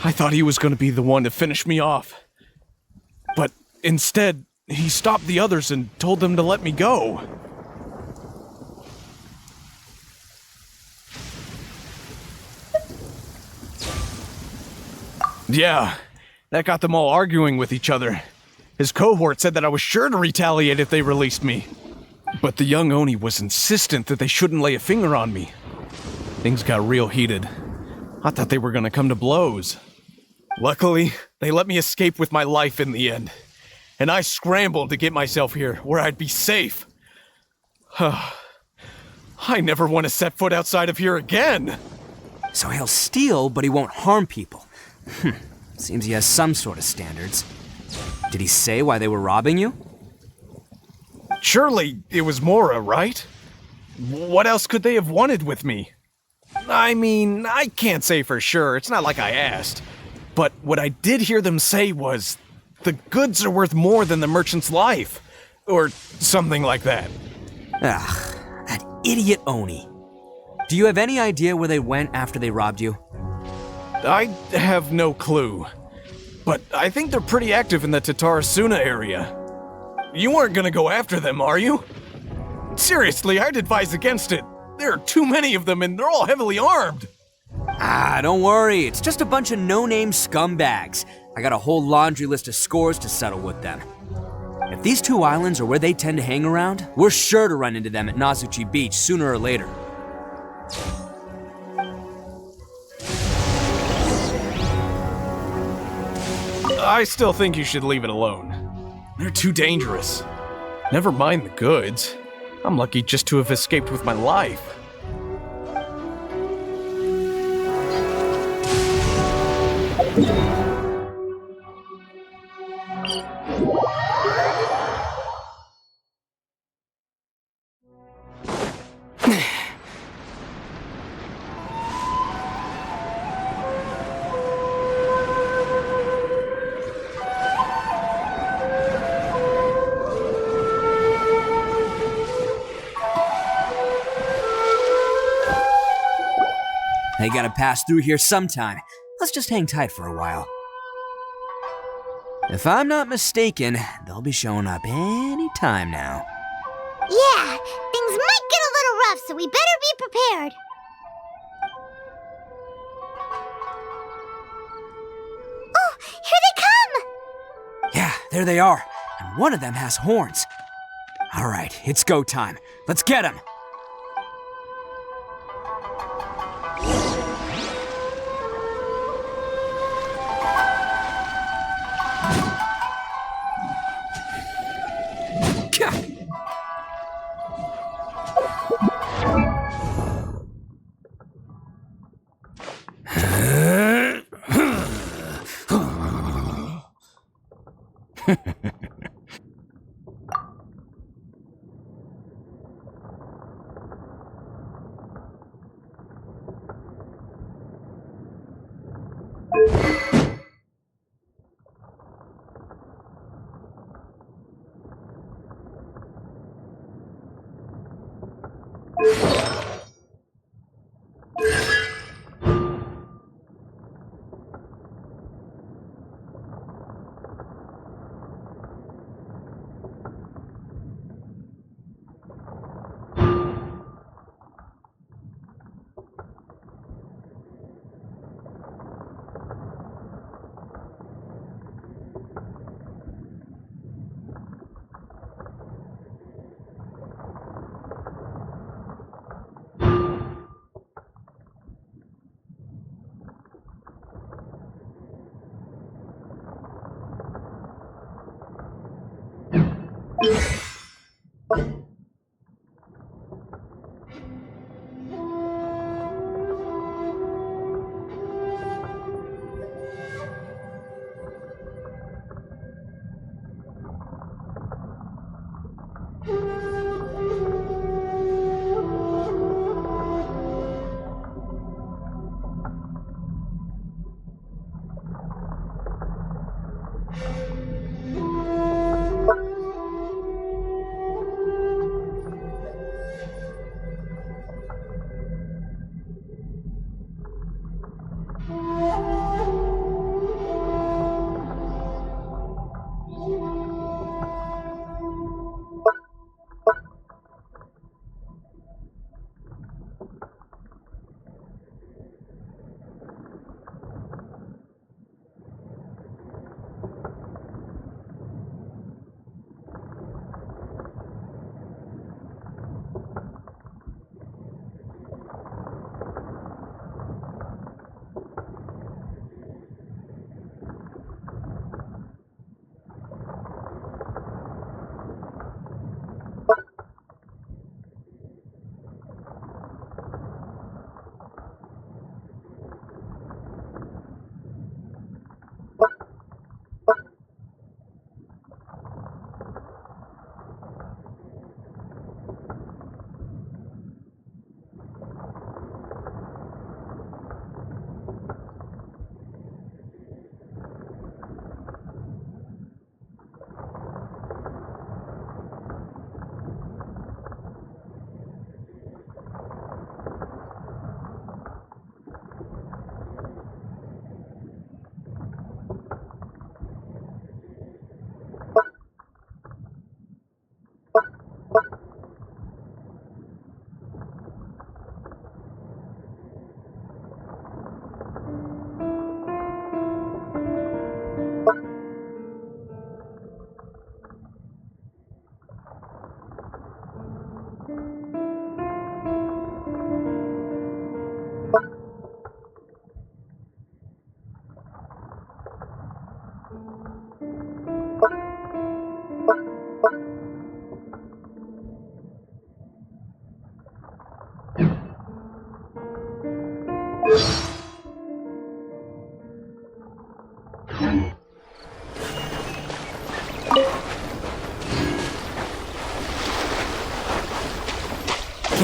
I thought he was going to be the one to finish me off. But instead, he stopped the others and told them to let me go. Yeah, that got them all arguing with each other. His cohort said that I was sure to retaliate if they released me. But the young Oni was insistent that they shouldn't lay a finger on me. Things got real heated. I thought they were gonna come to blows. Luckily, they let me escape with my life in the end. And I scrambled to get myself here, where I'd be safe. I never want to set foot outside of here again! So he'll steal, but he won't harm people. Seems he has some sort of standards. Did he say why they were robbing you? Surely it was Mora, right? What else could they have wanted with me? I mean, I can't say for sure, it's not like I asked. But what I did hear them say was, the goods are worth more than the merchant's life. Or something like that. Ugh, that idiot Oni. Do you have any idea where they went after they robbed you? I have no clue. But I think they're pretty active in the Tatarasuna area. You weren't gonna go after them, are you? Seriously, I'd advise against it. There are too many of them and they're all heavily armed. Don't worry. It's just a bunch of no-name scumbags. I got a whole laundry list of scores to settle with them. If these two islands are where they tend to hang around, we're sure to run into them at Nazuchi Beach sooner or later. I still think you should leave it alone. They're too dangerous. Never mind the goods. I'm lucky just to have escaped with my life. They gotta pass through here sometime. Let's just hang tight for a while. If I'm not mistaken, they'll be showing up any time now. Yeah, things might get a little rough, so we better be prepared. Oh, here they come! Yeah, there they are. And one of them has horns. All right, it's go time. Let's get them.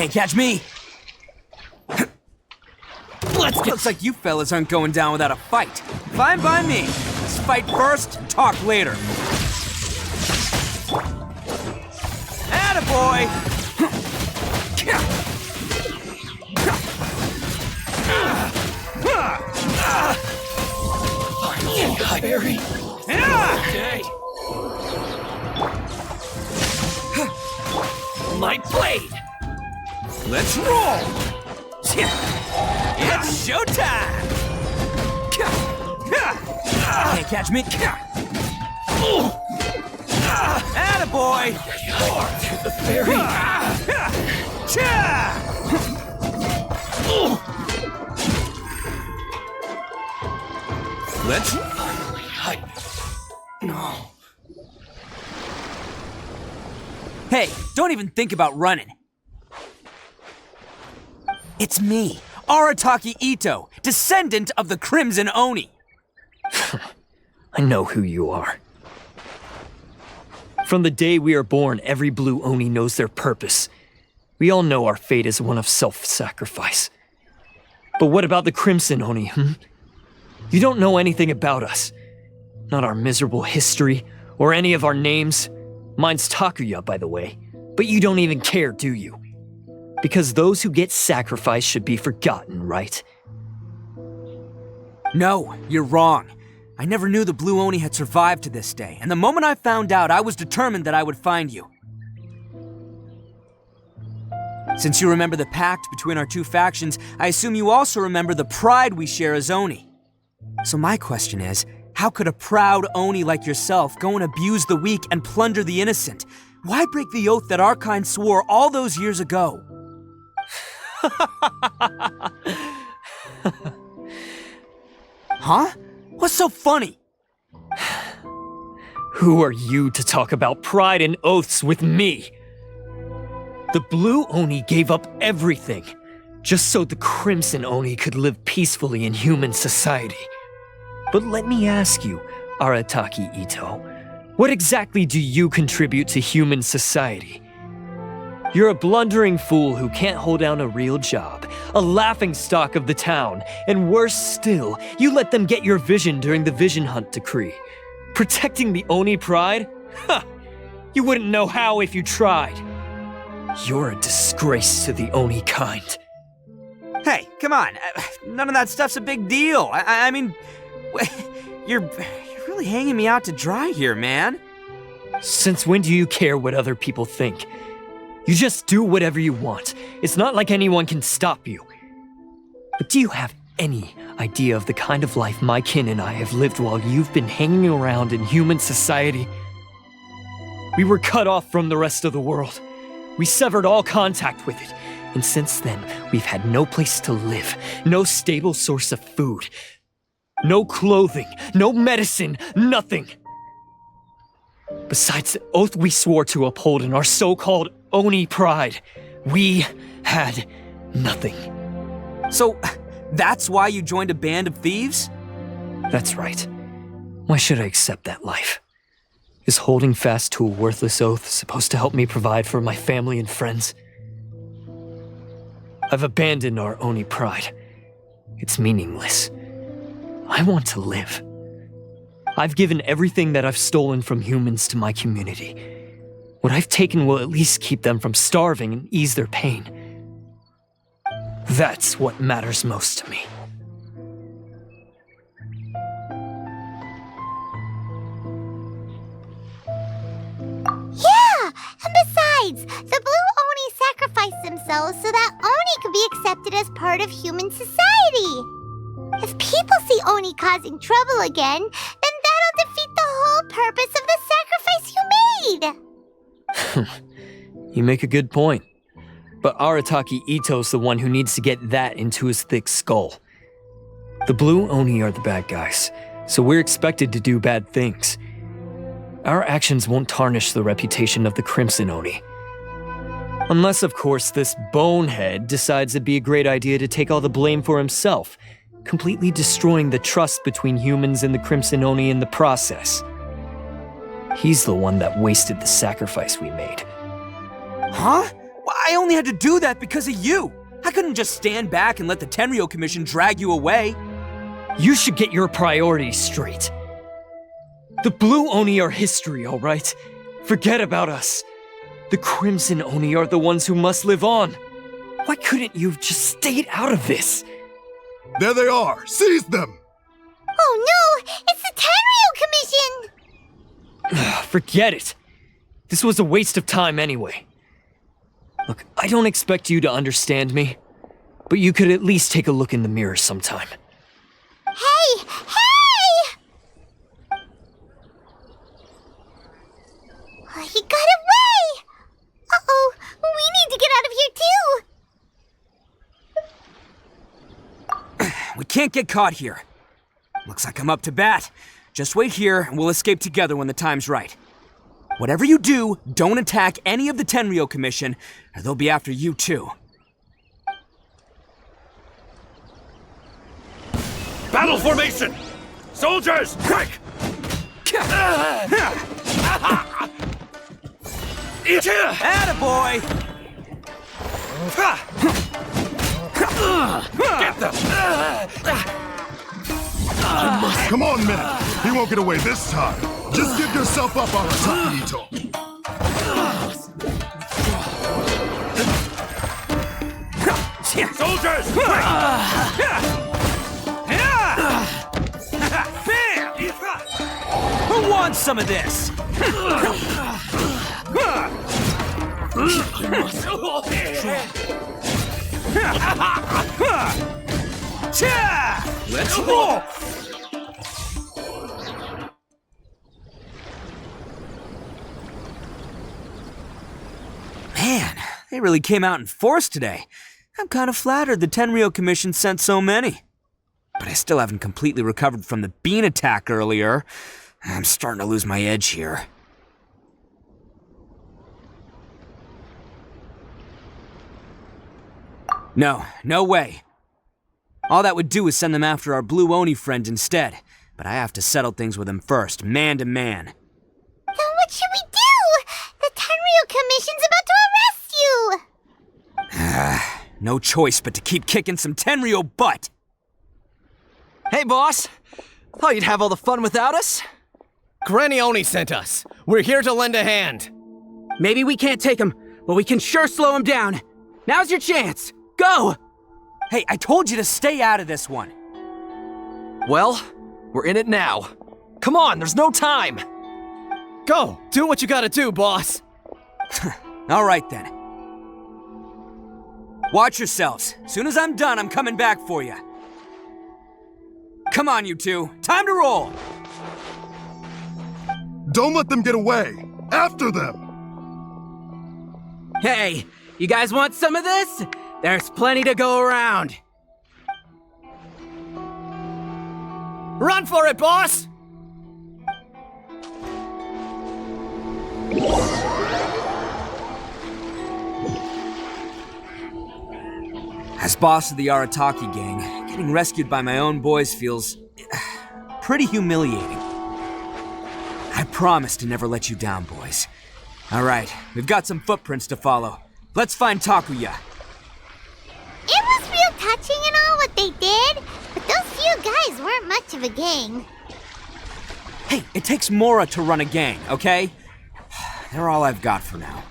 Can't catch me! Looks like you fellas aren't going down without a fight. Fine by me. Let's fight first, talk later. Attaboy! Hi, Barry. Okay. My blade! Let's roll! It's showtime! Can't catch me! Attaboy! To the ferry! Let's... No. Hey, don't even think about running. It's me, Arataki Itto, descendant of the Crimson Oni. I know who you are. From the day we are born, every blue Oni knows their purpose. We all know our fate is one of self-sacrifice. But what about the Crimson Oni, You don't know anything about us. Not our miserable history, or any of our names. Mine's Takuya, by the way. But you don't even care, do you? Because those who get sacrificed should be forgotten, right? No, you're wrong. I never knew the Blue Oni had survived to this day, and the moment I found out, I was determined that I would find you. Since you remember the pact between our two factions, I assume you also remember the pride we share as Oni. So my question is, how could a proud Oni like yourself go and abuse the weak and plunder the innocent? Why break the oath that our kind swore all those years ago? Huh? What's so funny? Who are you to talk about pride and oaths with me? The Blue Oni gave up everything, just so the Crimson Oni could live peacefully in human society. But let me ask you, Arataki Itto, what exactly do you contribute to human society? You're a blundering fool who can't hold down a real job, a laughingstock of the town, and worse still, you let them get your vision during the Vision Hunt decree. Protecting the Oni pride? Ha! You wouldn't know how if you tried. You're a disgrace to the Oni kind. Hey, come on. None of that stuff's a big deal. I mean, you're really hanging me out to dry here, man. Since when do you care what other people think? You just do whatever you want. It's not like anyone can stop you. But do you have any idea of the kind of life my kin and I have lived while you've been hanging around in human society? We were cut off from the rest of the world. We severed all contact with it. And since then, we've had no place to live, no stable source of food, no clothing, no medicine, nothing. Besides the oath we swore to uphold in our so-called Oni pride, we had nothing. So, that's why you joined a band of thieves? That's right. Why should I accept that life? Is holding fast to a worthless oath supposed to help me provide for my family and friends? I've abandoned our Oni pride. It's meaningless. I want to live. I've given everything that I've stolen from humans to my community. What I've taken will at least keep them from starving and ease their pain. That's what matters most to me. Yeah! And besides, the Blue Oni sacrificed themselves so that Oni could be accepted as part of human society. If people see Oni causing trouble again, then that'll defeat the whole purpose of the sacrifice you made! You make a good point. But Arataki Itto's the one who needs to get that into his thick skull. The Blue Oni are the bad guys, so we're expected to do bad things. Our actions won't tarnish the reputation of the Crimson Oni. Unless, of course, this bonehead decides it'd be a great idea to take all the blame for himself, completely destroying the trust between humans and the Crimson Oni in the process. He's the one that wasted the sacrifice we made. Huh? Well, I only had to do that because of you. I couldn't just stand back and let the Tenryo Commission drag you away. You should get your priorities straight. The Blue Oni are history, all right? Forget about us. The Crimson Oni are the ones who must live on. Why couldn't you have just stayed out of this? There they are! Seize them! Oh no! It's the Tenryo Commission! Forget it. This was a waste of time anyway. Look, I don't expect you to understand me, but you could at least take a look in the mirror sometime. Hey! Hey! He got away! Uh-oh, we need to get out of here too! We can't get caught here. Looks like I'm up to bat. Just wait here and we'll escape together when the time's right. Whatever you do, don't attack any of the Tenryo Commission, or they'll be after you too. Battle formation! Soldiers, quick! Attaboy! Get them! Come on, Minute. He won't get away this time. Just give yourself up, Arataki Itto. Soldiers! Who wants some of this? Let's roll! Man, they really came out in force today. I'm kind of flattered the Tenryo Commission sent so many. But I still haven't completely recovered from the bean attack earlier. I'm starting to lose my edge here. No, no way. All that would do is send them after our blue Oni friend instead. But I have to settle things with him first, man to man. Then what should we do? The Tenryu Commission's about to arrest you! No choice but to keep kicking some Tenryu butt! Hey, boss! Thought you'd have all the fun without us? Granny Oni sent us. We're here to lend a hand. Maybe we can't take him, but we can sure slow him down. Now's your chance. Go! Hey, I told you to stay out of this one. Well, we're in it now. Come on, there's no time! Go! Do what you gotta do, boss! All right, then. Watch yourselves. Soon as I'm done, I'm coming back for you. Come on, you two. Time to roll! Don't let them get away! After them! Hey, you guys want some of this? There's plenty to go around. Run for it, boss! As boss of the Arataki gang, getting rescued by my own boys feels pretty humiliating. I promise to never let you down, boys. All right, we've got some footprints to follow. Let's find Takuya. It was real touching and all what they did, but those few guys weren't much of a gang. Hey, it takes Mora to run a gang, okay? They're all I've got for now.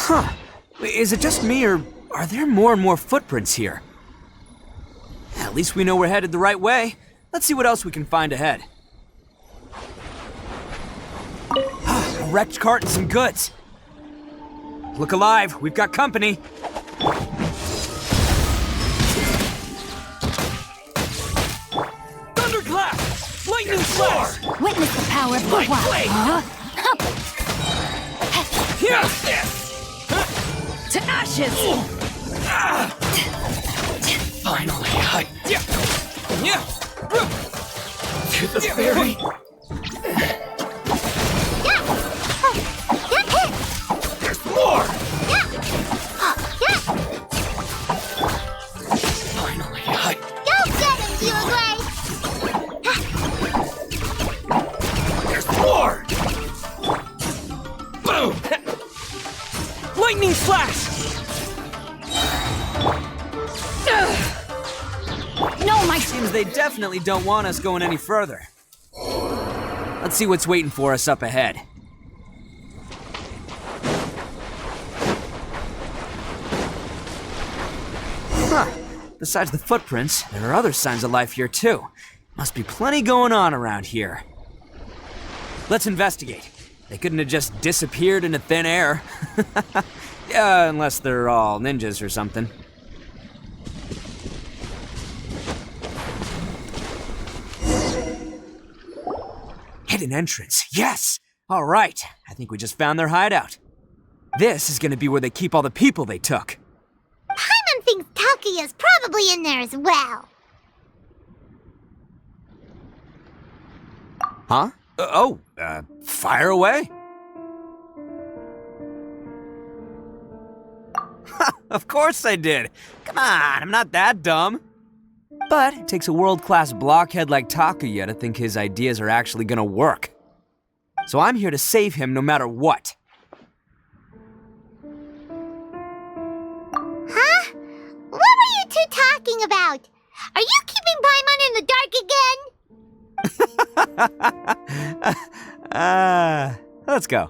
Huh. Is it just me, or are there more and more footprints here? At least we know we're headed the right way. Let's see what else we can find ahead. A wrecked cart and some goods. Look alive, we've got company. Thunderclap! Lightning slash! Witness the power of the wild. Huh? To ashes! Finally, to the ferry. There's more! Finally, Go get him, Gray! There's more! Boom! Lightning slash! No, my... Seems they definitely don't want us going any further. Let's see what's waiting for us up ahead. Huh. Besides the footprints, there are other signs of life here too. Must be plenty going on around here. Let's investigate. They couldn't have just disappeared into thin air. Yeah, unless they're all ninjas or something. Hidden entrance, yes! All right, I think we just found their hideout. This is gonna be where they keep all the people they took. Paimon thinks Takuya's probably in there as well. Huh? Fire away? Of course I did. Come on, I'm not that dumb. But it takes a world-class blockhead like Takuya to think his ideas are actually gonna work. So I'm here to save him no matter what. Huh? What were you two talking about? Are you keeping Paimon in the dark again? Let's go.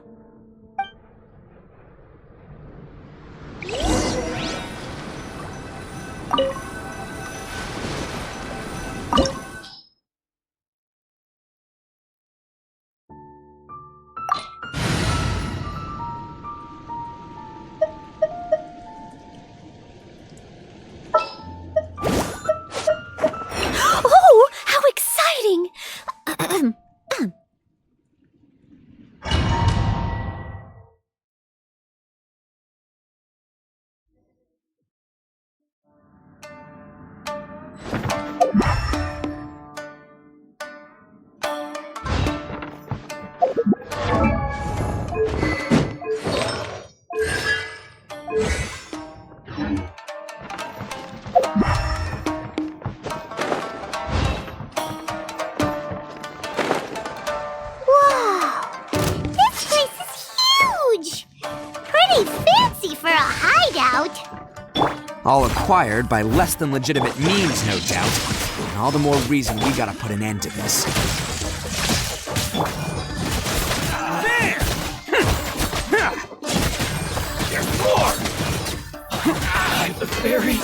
All acquired by less than legitimate means, no doubt. And all the more reason we gotta put an end to this. There! There's more! I'm the fairy.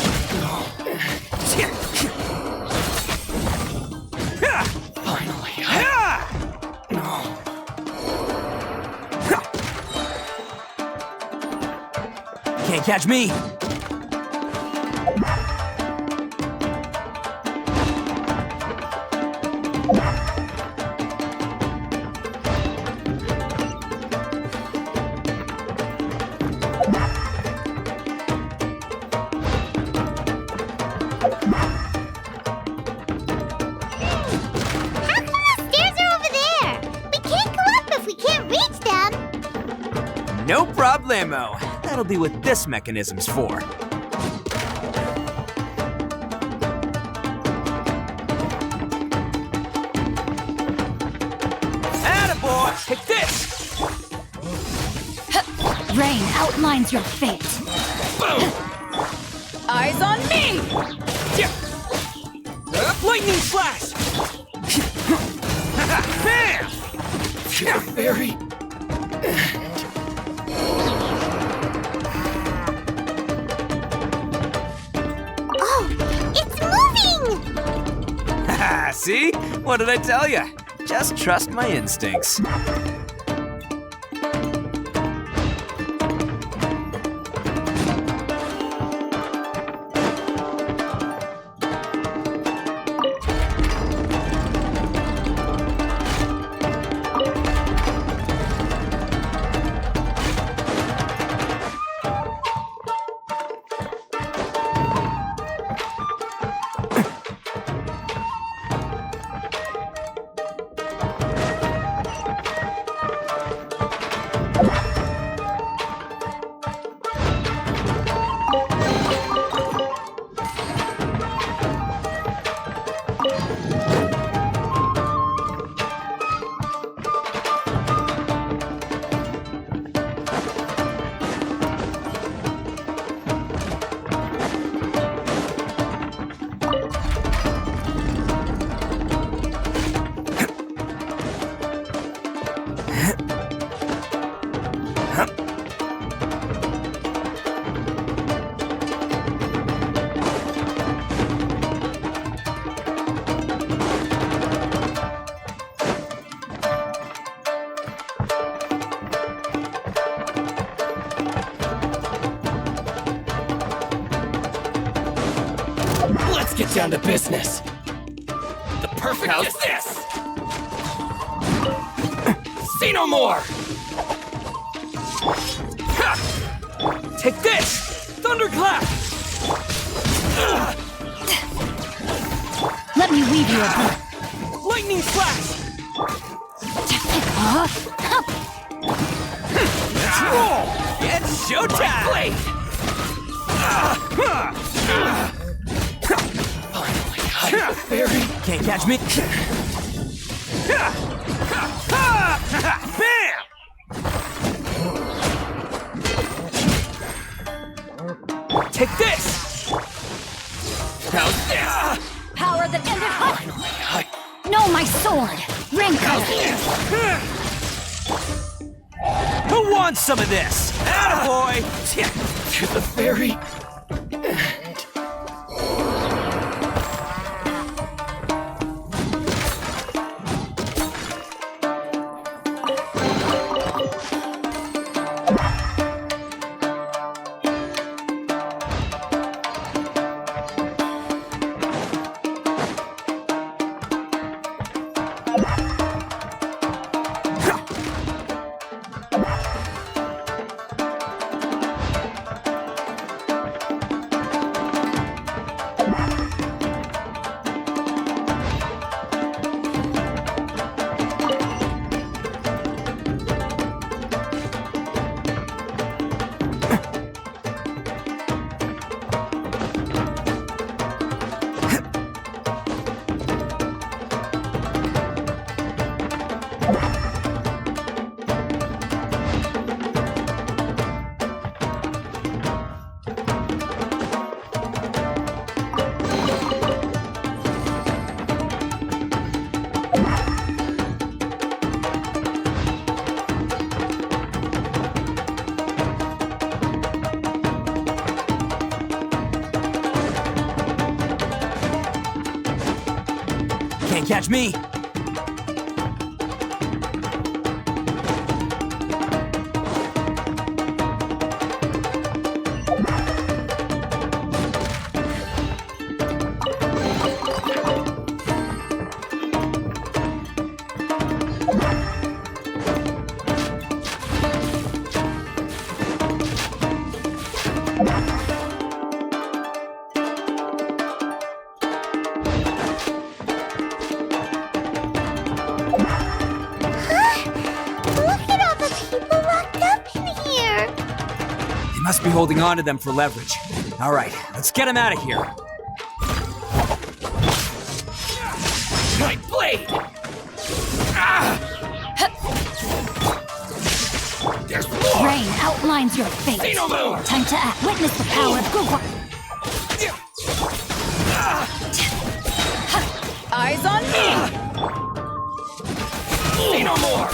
Finally. Can't catch me. No problemo. That'll be what this mechanism's for. Attaboy! Take this! Rain outlines your fate. Boom! Eyes on me! Lightning slash! Bam! Fairy. See? What did I tell you? Just trust my instincts. Get down to business. The perfect is this. See no more. Take this! Thunderclap! Let me weave you a book. Lightning flash! Let's roll! It's showtime! Fairy! Can't catch me! Bam! Take this! How's this? Power that ended No, my sword! Rinko! Who wants some of this? Attaboy! To the fairy. catch me. Must be holding on to them for leverage. All right, let's get him out of here. My blade! There's more! Rain outlines your fate. Say no more! Time to act. Witness the power of Gugwa. Eyes on me! Say no more!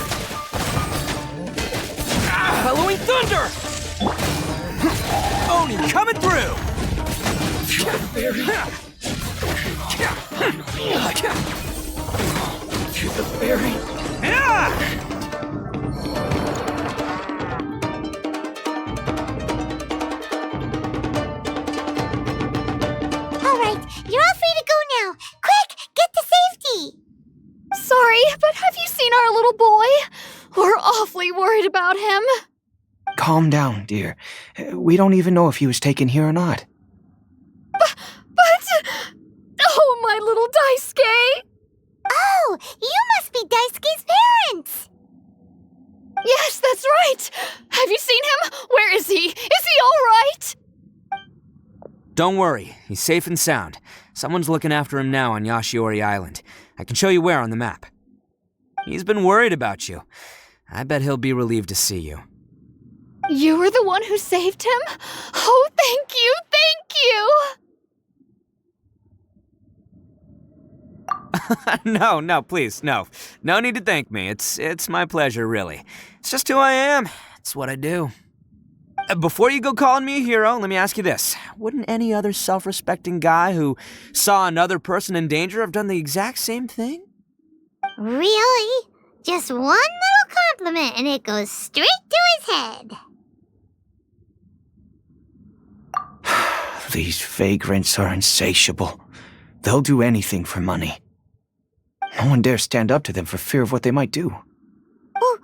Bellowing thunder! Oni coming through! To the berry. Alright, you're all free to go now. Quick, get to safety! Sorry, but have you seen our little boy? We're awfully worried about him. Calm down, dear. We don't even know if he was taken here or not. But... Oh, my little Daisuke! Oh, you must be Daisuke's parents! Yes, that's right! Have you seen him? Where is he? Is he all right? Don't worry, he's safe and sound. Someone's looking after him now on Yashiori Island. I can show you where on the map. He's been worried about you. I bet he'll be relieved to see you. You were the one who saved him? Oh, thank you, thank you! No, please, no. No need to thank me. It's my pleasure, really. It's just who I am. It's what I do. Before you go calling me a hero, let me ask you this. Wouldn't any other self-respecting guy who saw another person in danger have done the exact same thing? Really? Just one little compliment and it goes straight to his head. These vagrants are insatiable. They'll do anything for money. No one dares stand up to them for fear of what they might do. Oh,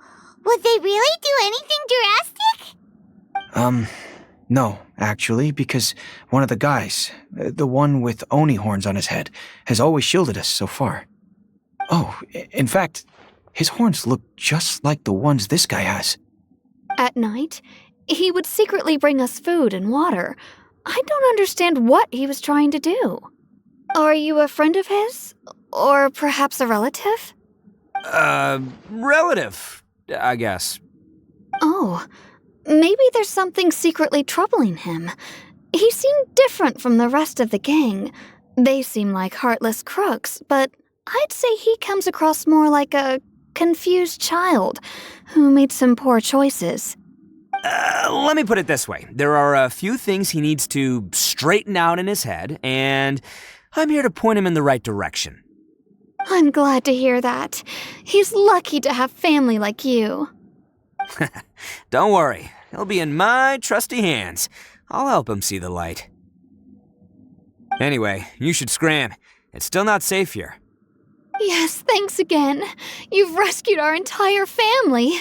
would they really do anything drastic? No, actually, because one of the guys, the one with Oni horns on his head, has always shielded us so far. Oh, in fact, his horns look just like the ones this guy has. At night, he would secretly bring us food and water. I don't understand what he was trying to do. Are you a friend of his? Or perhaps a relative? Relative, I guess. Oh, maybe there's something secretly troubling him. He seemed different from the rest of the gang. They seem like heartless crooks, but I'd say he comes across more like a confused child who made some poor choices. Let me put it this way. There are a few things he needs to straighten out in his head, and I'm here to point him in the right direction. I'm glad to hear that. He's lucky to have family like you. Don't worry. He'll be in my trusty hands. I'll help him see the light. Anyway, you should scram. It's still not safe here. Yes, thanks again. You've rescued our entire family.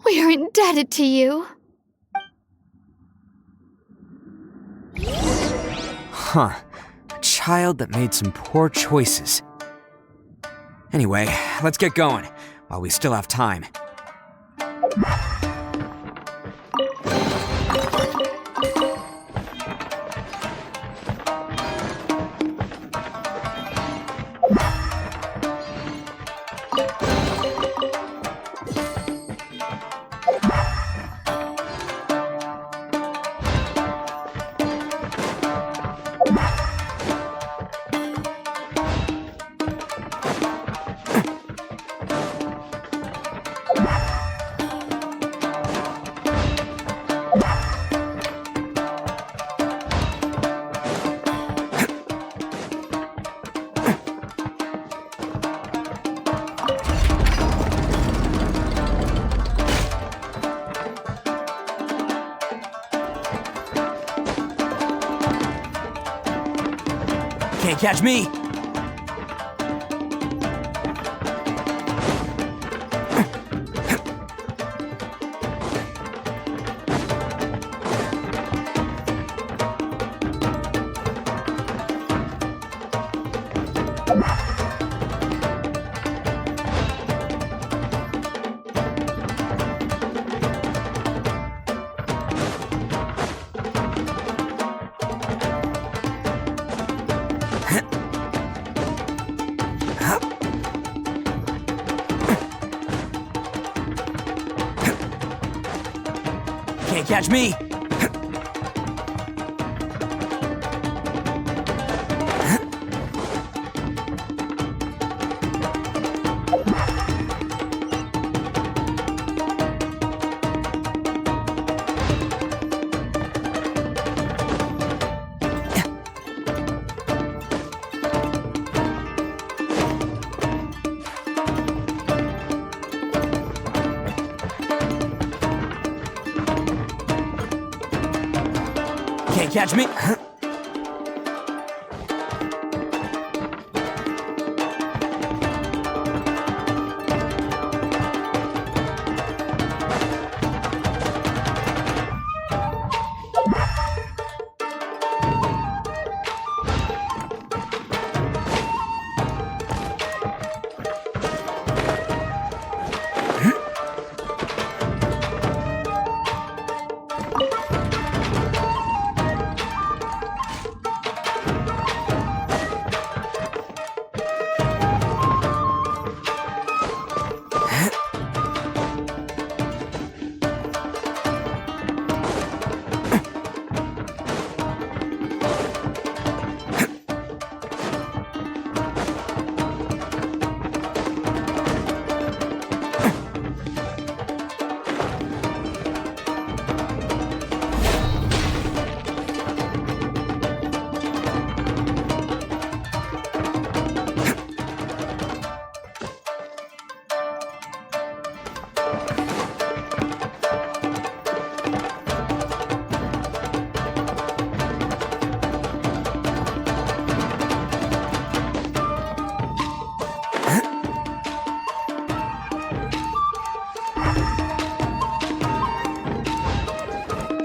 We are indebted to you. Huh. A child that made some poor choices. Anyway, let's get going, while we still have time. Can't catch me! Can't catch me! Can't catch me!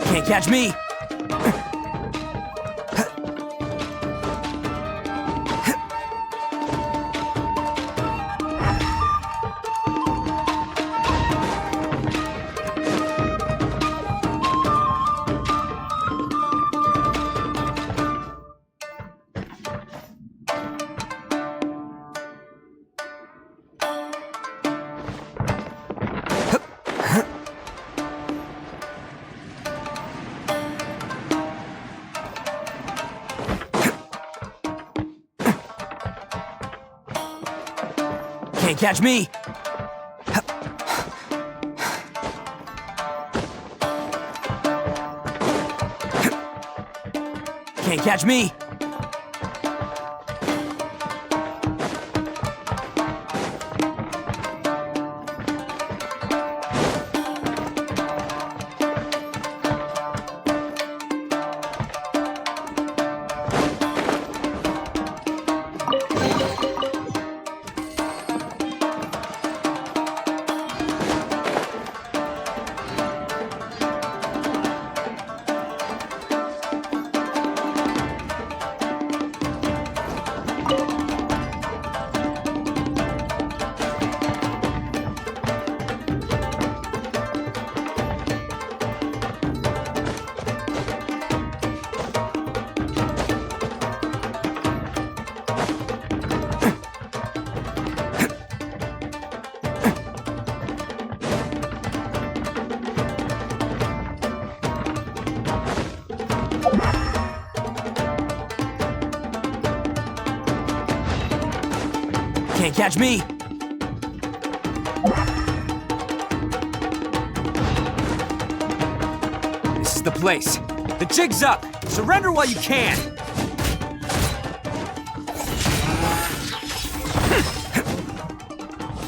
Can't catch me! Can't catch me! Can't catch me! Can't catch me! This is the place. The jig's up! Surrender while you can!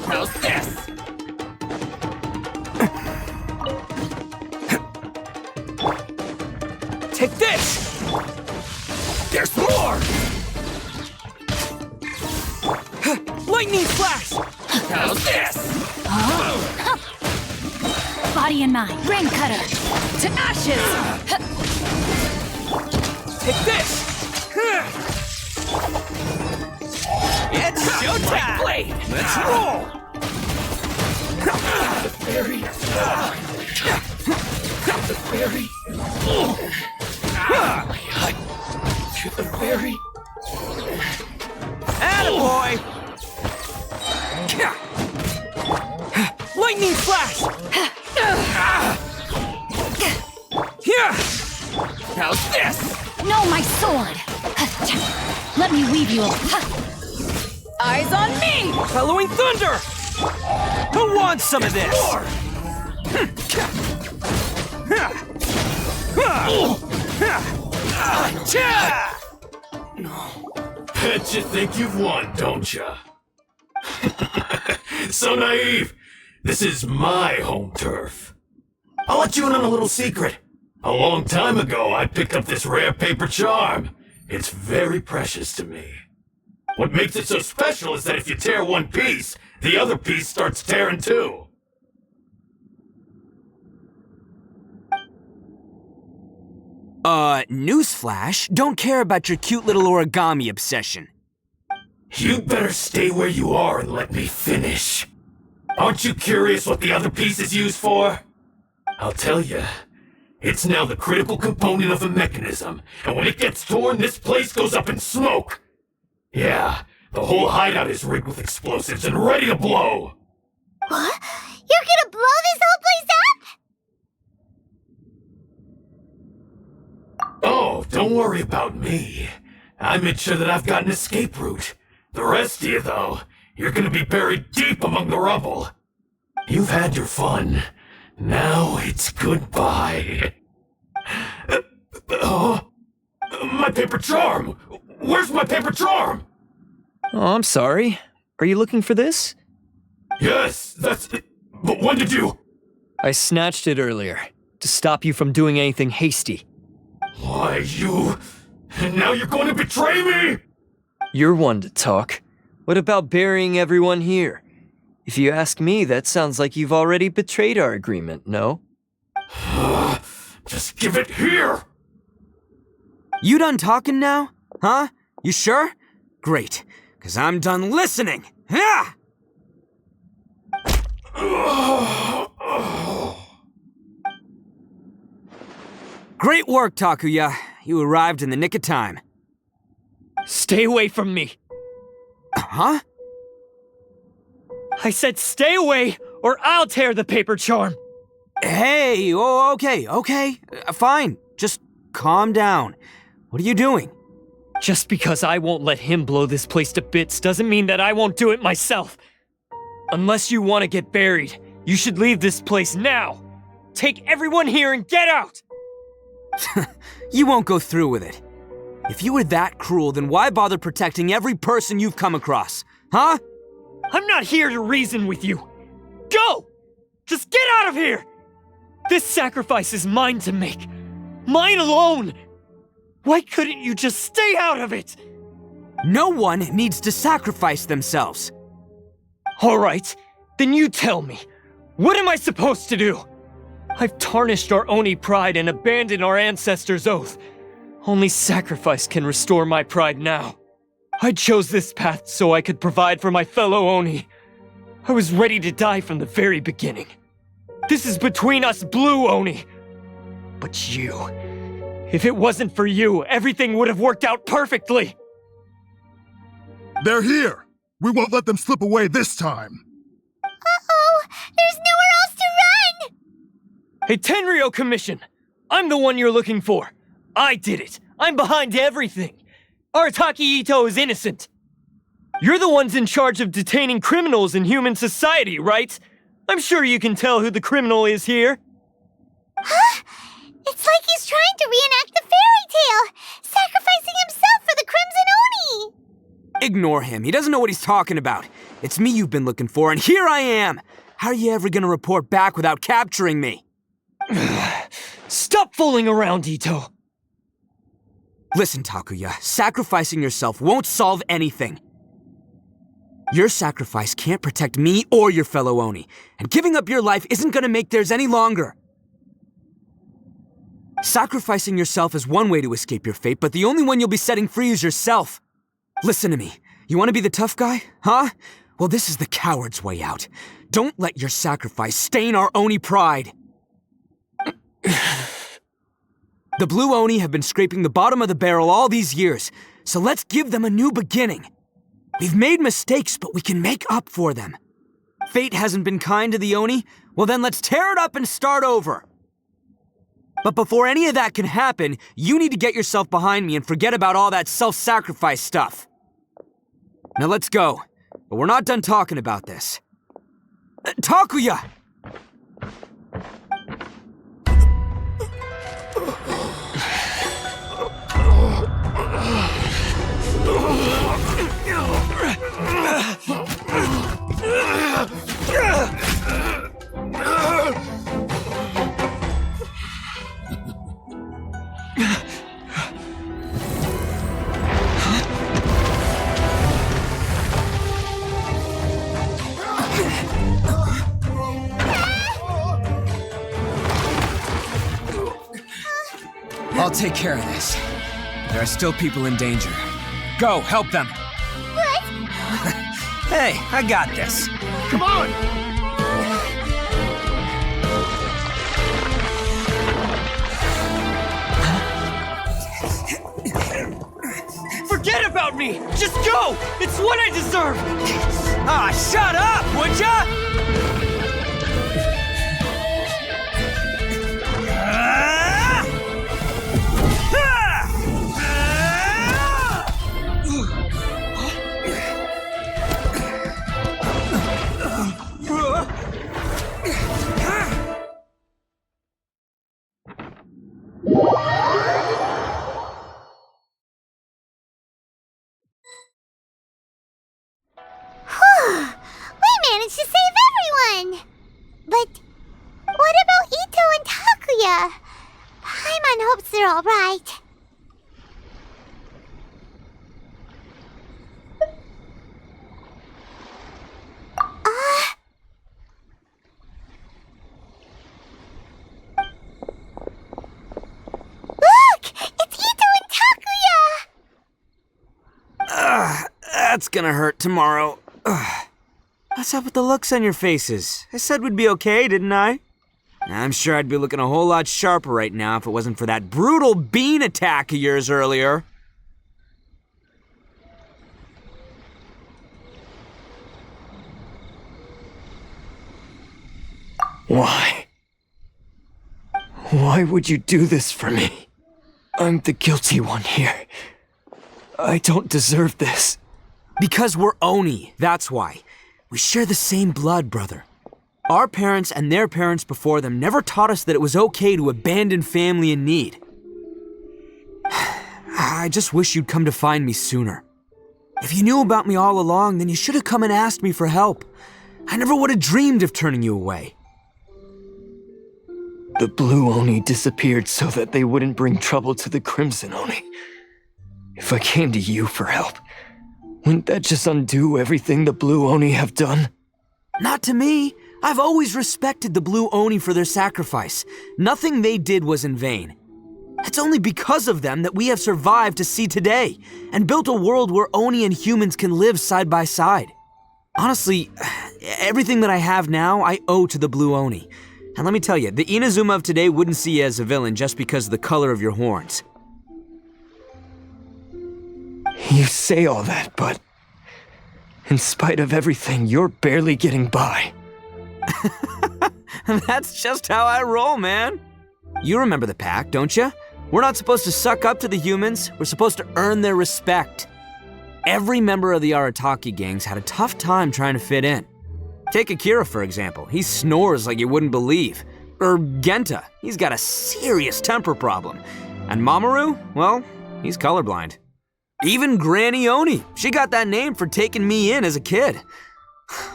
How's this? Take this! There's more! Lightning flash! How's this? Body and mind. Rain cutter! To ashes! Take this! It's showtime! Blade! Let's roll! The fairy! The fairy! To the fairy! Attaboy! Lightning flash! Here! How's this? No, my sword! Let me weave you a... Eyes on me! Bellowing thunder! Who wants some of this? Bet you think you've won, don't ya? So naive. This is my home turf. I'll let you in on a little secret. A long time ago, I picked up this rare paper charm. It's very precious to me. What makes it so special is that if you tear one piece, the other piece starts tearing too. Newsflash, don't care about your cute little origami obsession. You'd better stay where you are and let me finish. Aren't you curious what the other piece is used for? I'll tell you. It's now the critical component of a mechanism, and when it gets torn, this place goes up in smoke. Yeah, the whole hideout is rigged with explosives and ready to blow. What? You're gonna blow this whole place up? Oh, don't worry about me. I made sure that I've got an escape route. The rest of you, though, you're gonna be buried deep among the rubble. You've had your fun. Now it's goodbye. My paper charm! Where's my paper charm? Oh, I'm sorry. Are you looking for this? Yes, that's it. But when did you? I snatched it earlier, to stop you from doing anything hasty. Why, you... And now you're going to betray me? You're one to talk. What about burying everyone here? If you ask me, that sounds like you've already betrayed our agreement, no? Just give it here! You done talking now? Huh? You sure? Great, 'cause I'm done listening! Ha! Great work, Takuya. You arrived in the nick of time. Stay away from me! Huh? I said stay away, or I'll tear the paper charm! Hey, oh, okay, fine. Just calm down. What are you doing? Just because I won't let him blow this place to bits doesn't mean that I won't do it myself. Unless you want to get buried, you should leave this place now. Take everyone here and get out! You won't go through with it. If you were that cruel, then why bother protecting every person you've come across? Huh? I'm not here to reason with you. Go! Just get out of here! This sacrifice is mine to make. Mine alone! Why couldn't you just stay out of it? No one needs to sacrifice themselves. All right, then you tell me. What am I supposed to do? I've tarnished our Oni pride and abandoned our ancestors' oath. Only sacrifice can restore my pride now. I chose this path so I could provide for my fellow Oni. I was ready to die from the very beginning. This is between us Blue Oni. But you... If it wasn't for you, everything would have worked out perfectly! They're here! We won't let them slip away this time! Uh-oh! There's nowhere else to run! Hey, Tenryo Commission! I'm the one you're looking for. I did it. I'm behind everything. Arataki Itto is innocent. You're the ones in charge of detaining criminals in human society, right? I'm sure you can tell who the criminal is here. Huh? It's like he's trying to reenact the fairy tale, sacrificing himself for the Crimson Oni! Ignore him. He doesn't know what he's talking about. It's me you've been looking for, and here I am! How are you ever gonna report back without capturing me? Stop fooling around, Itto! Listen, Takuya, sacrificing yourself won't solve anything. Your sacrifice can't protect me or your fellow Oni, and giving up your life isn't gonna make theirs any longer. Sacrificing yourself is one way to escape your fate, but the only one you'll be setting free is yourself. Listen to me. You want to be the tough guy? Huh? Well, this is the coward's way out. Don't let your sacrifice stain our Oni pride. The blue Oni have been scraping the bottom of the barrel all these years, so let's give them a new beginning. We've made mistakes, but we can make up for them. Fate hasn't been kind to the Oni? Well then let's tear it up and start over. But before any of that can happen, you need to get yourself behind me and forget about all that self-sacrifice stuff. Now let's go, but we're not done talking about this. Takuya! I'll take care of this. There are still people in danger. Go, help them. What? Hey, I got this. Come on! Forget about me! Just go! It's what I deserve! Ah, shut up, would ya? We managed to save everyone! But what about Itto and Takuya? Paimon hopes they're alright. Look! It's Itto and Takuya! That's gonna hurt tomorrow. What's up with the looks on your faces? I said we'd be okay, didn't I? I'm sure I'd be looking a whole lot sharper right now if it wasn't for that brutal bean attack of yours earlier. Why? Why would you do this for me? I'm the guilty one here. I don't deserve this. Because we're Oni, that's why. We share the same blood, brother. Our parents and their parents before them never taught us that it was okay to abandon family in need. I just wish you'd come to find me sooner. If you knew about me all along, then you should have come and asked me for help. I never would have dreamed of turning you away. The Blue Oni disappeared so that they wouldn't bring trouble to the Crimson Oni. If I came to you for help, wouldn't that just undo everything the Blue Oni have done? Not to me. I've always respected the Blue Oni for their sacrifice. Nothing they did was in vain. It's only because of them that we have survived to see today, and built a world where Oni and humans can live side by side. Honestly, everything that I have now, I owe to the Blue Oni. And let me tell you, the Inazuma of today wouldn't see you as a villain just because of the color of your horns. You say all that, but in spite of everything, you're barely getting by. That's just how I roll, man. You remember the pack, don't you? We're not supposed to suck up to the humans. We're supposed to earn their respect. Every member of the Arataki gangs had a tough time trying to fit in. Take Akira, for example. He snores like you wouldn't believe. Or Genta. He's got a serious temper problem. And Mamoru, well, he's colorblind. Even Granny Oni. She got that name for taking me in as a kid.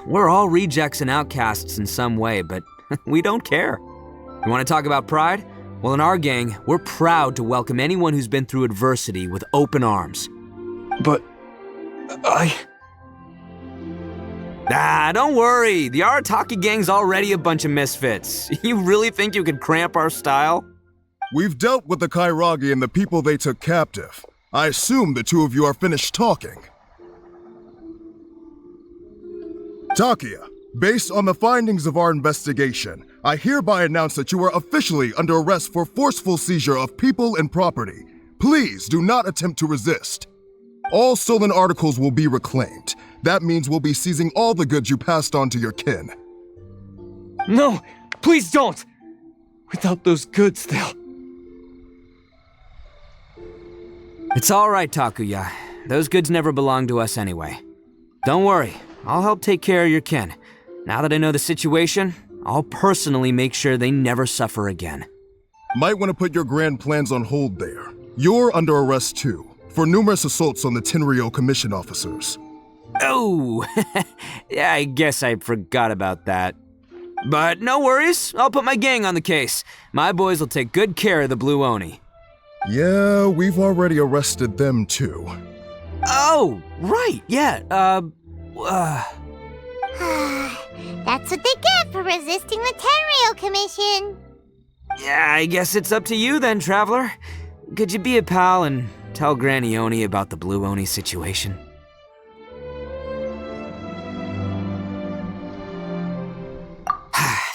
We're all rejects and outcasts in some way, but we don't care. You want to talk about pride? Well, in our gang, we're proud to welcome anyone who's been through adversity with open arms. But Ah, don't worry. The Arataki gang's already a bunch of misfits. You really think you could cramp our style? We've dealt with the Kairagi and the people they took captive. I assume the two of you are finished talking. Takia, based on the findings of our investigation, I hereby announce that you are officially under arrest for forceful seizure of people and property. Please do not attempt to resist. All stolen articles will be reclaimed. That means we'll be seizing all the goods you passed on to your kin. No, please don't! Without those goods, they'll... It's all right, Takuya. Those goods never belonged to us anyway. Don't worry, I'll help take care of your kin. Now that I know the situation, I'll personally make sure they never suffer again. Might want to put your grand plans on hold there. You're under arrest too, for numerous assaults on the Tenryou Commission officers. Oh, yeah, I guess I forgot about that. But no worries, I'll put my gang on the case. My boys will take good care of the Blue Oni. Yeah, we've already arrested them too. Oh, right, yeah, That's what they get for resisting the Tenryou Commission. Yeah, I guess it's up to you then, Traveler. Could you be a pal and tell Granny Oni about the Blue Oni situation?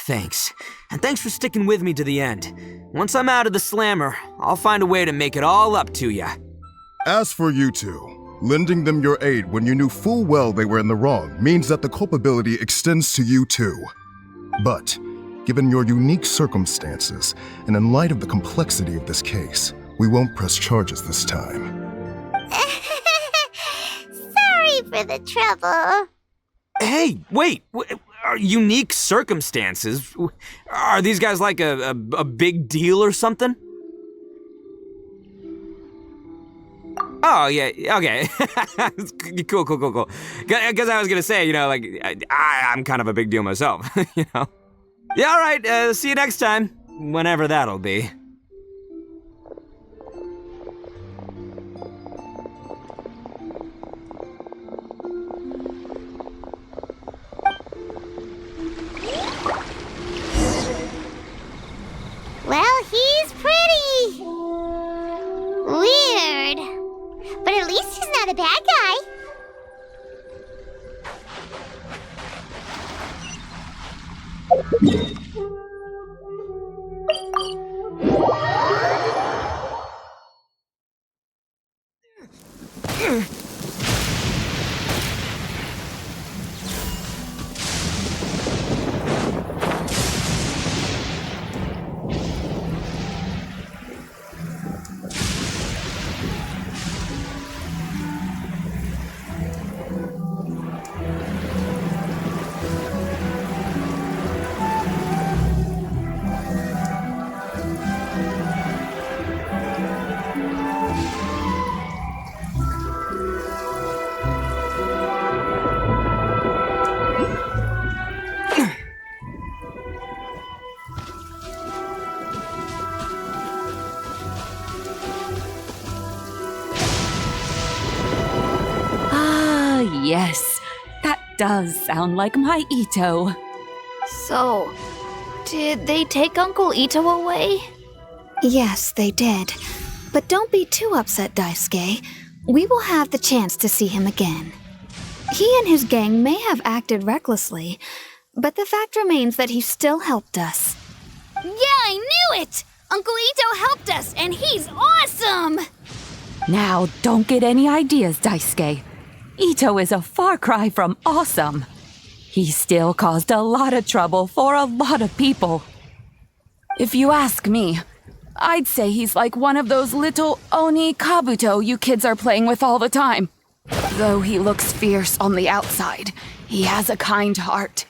Thanks. And thanks for sticking with me to the end. Once I'm out of the slammer, I'll find a way to make it all up to ya. As for you two, lending them your aid when you knew full well they were in the wrong means that the culpability extends to you too. But, given your unique circumstances, and in light of the complexity of this case, we won't press charges this time. Sorry for the trouble. Hey, wait! Unique circumstances? Are these guys like a big deal or something? Oh, yeah, okay. Cool. Because I was gonna say, you know, like, I'm kind of a big deal myself, you know? Yeah, all right, see you next time, whenever that'll be. Well, he's pretty weird. But at least he's not a bad guy. Yes, that does sound like my Itto. So, did they take Uncle Itto away? Yes, they did. But don't be too upset, Daisuke. We will have the chance to see him again. He and his gang may have acted recklessly, but the fact remains that he still helped us. Yeah, I knew it! Uncle Itto helped us, and he's awesome! Now, don't get any ideas, Daisuke. Itto is a far cry from awesome. He still caused a lot of trouble for a lot of people. If you ask me, I'd say he's like one of those little Oni Kabuto you kids are playing with all the time. Though he looks fierce on the outside, he has a kind heart.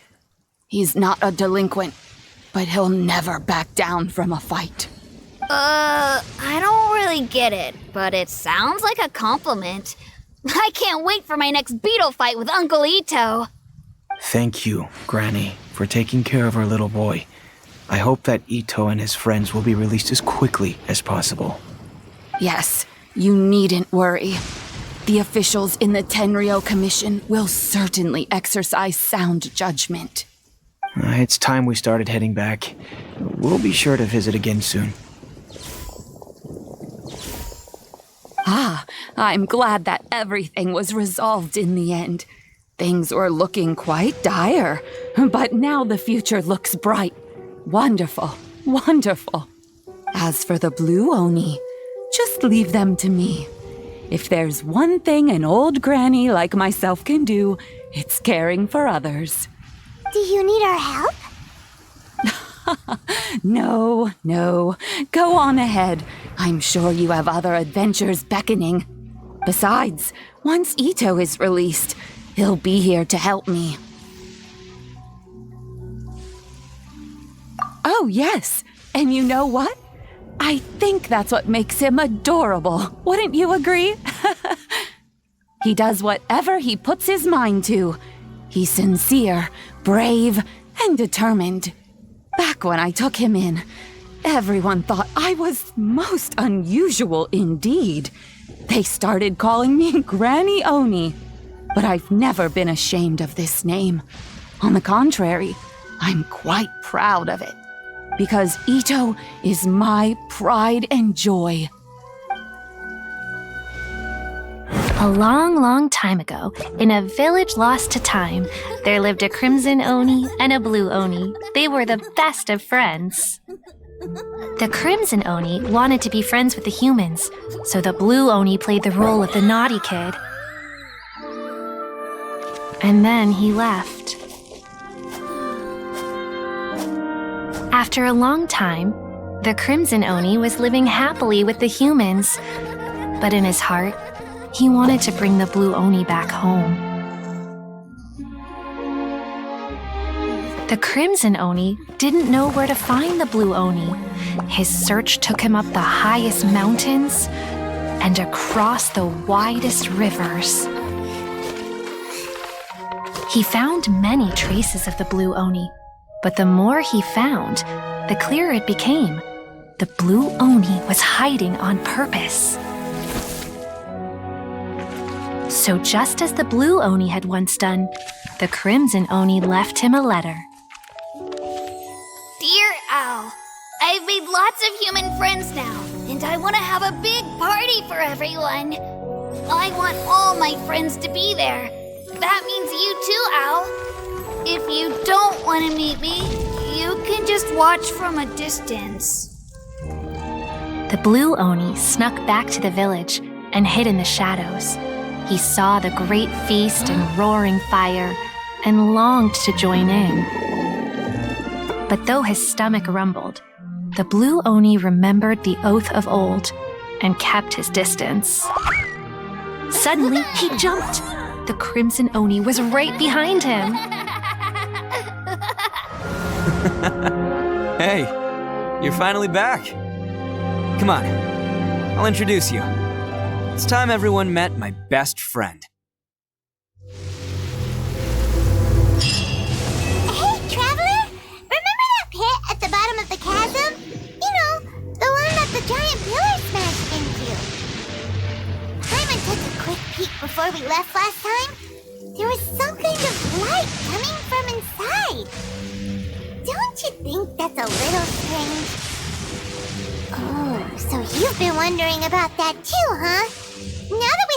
He's not a delinquent, but he'll never back down from a fight. I don't really get it, but it sounds like a compliment. I can't wait for my next beetle fight with Uncle Itto. Thank you, Granny, for taking care of our little boy. I hope that Itto and his friends will be released as quickly as possible. Yes, you needn't worry. The officials in the Tenryo Commission will certainly exercise sound judgment. It's time we started heading back. We'll be sure to visit again soon. I'm glad that everything was resolved in the end. Things were looking quite dire, but now the future looks bright. Wonderful, wonderful. As for the Blue Oni, just leave them to me. If there's one thing an old granny like myself can do, it's caring for others. Do you need our help? No. Go on ahead. I'm sure you have other adventures beckoning. Besides, once Itto is released, he'll be here to help me. Oh, yes. And you know what? I think that's what makes him adorable. Wouldn't you agree? He does whatever he puts his mind to. He's sincere, brave, and determined. Back when I took him in, everyone thought I was most unusual indeed. They started calling me Granny Oni. But I've never been ashamed of this name. On the contrary, I'm quite proud of it. Because Itto is my pride and joy. A long, long time ago, in a village lost to time, there lived a Crimson Oni and a Blue Oni. They were the best of friends. The Crimson Oni wanted to be friends with the humans, so the Blue Oni played the role of the naughty kid. And then he left. After a long time, the Crimson Oni was living happily with the humans, but in his heart, he wanted to bring the Blue Oni back home. The Crimson Oni didn't know where to find the Blue Oni. His search took him up the highest mountains and across the widest rivers. He found many traces of the Blue Oni, but the more he found, the clearer it became. The Blue Oni was hiding on purpose. So just as the Blue Oni had once done, the Crimson Oni left him a letter. Dear Al, I've made lots of human friends now, and I want to have a big party for everyone. I want all my friends to be there. That means you too, Al. If you don't want to meet me, you can just watch from a distance. The Blue Oni snuck back to the village and hid in the shadows. He saw the great feast and roaring fire and longed to join in. But though his stomach rumbled, the Blue Oni remembered the oath of old and kept his distance. Suddenly, he jumped. The Crimson Oni was right behind him. Hey, you're finally back. Come on, I'll introduce you. It's time everyone met my best friend. Hey, Traveler! Remember that pit at the bottom of the chasm? You know, the one that the giant pillar smashed into. Simon took a quick peek before we left last time. There was some kind of light coming from inside. Don't you think that's a little strange? Oh, so you've been wondering about that too, huh? Now that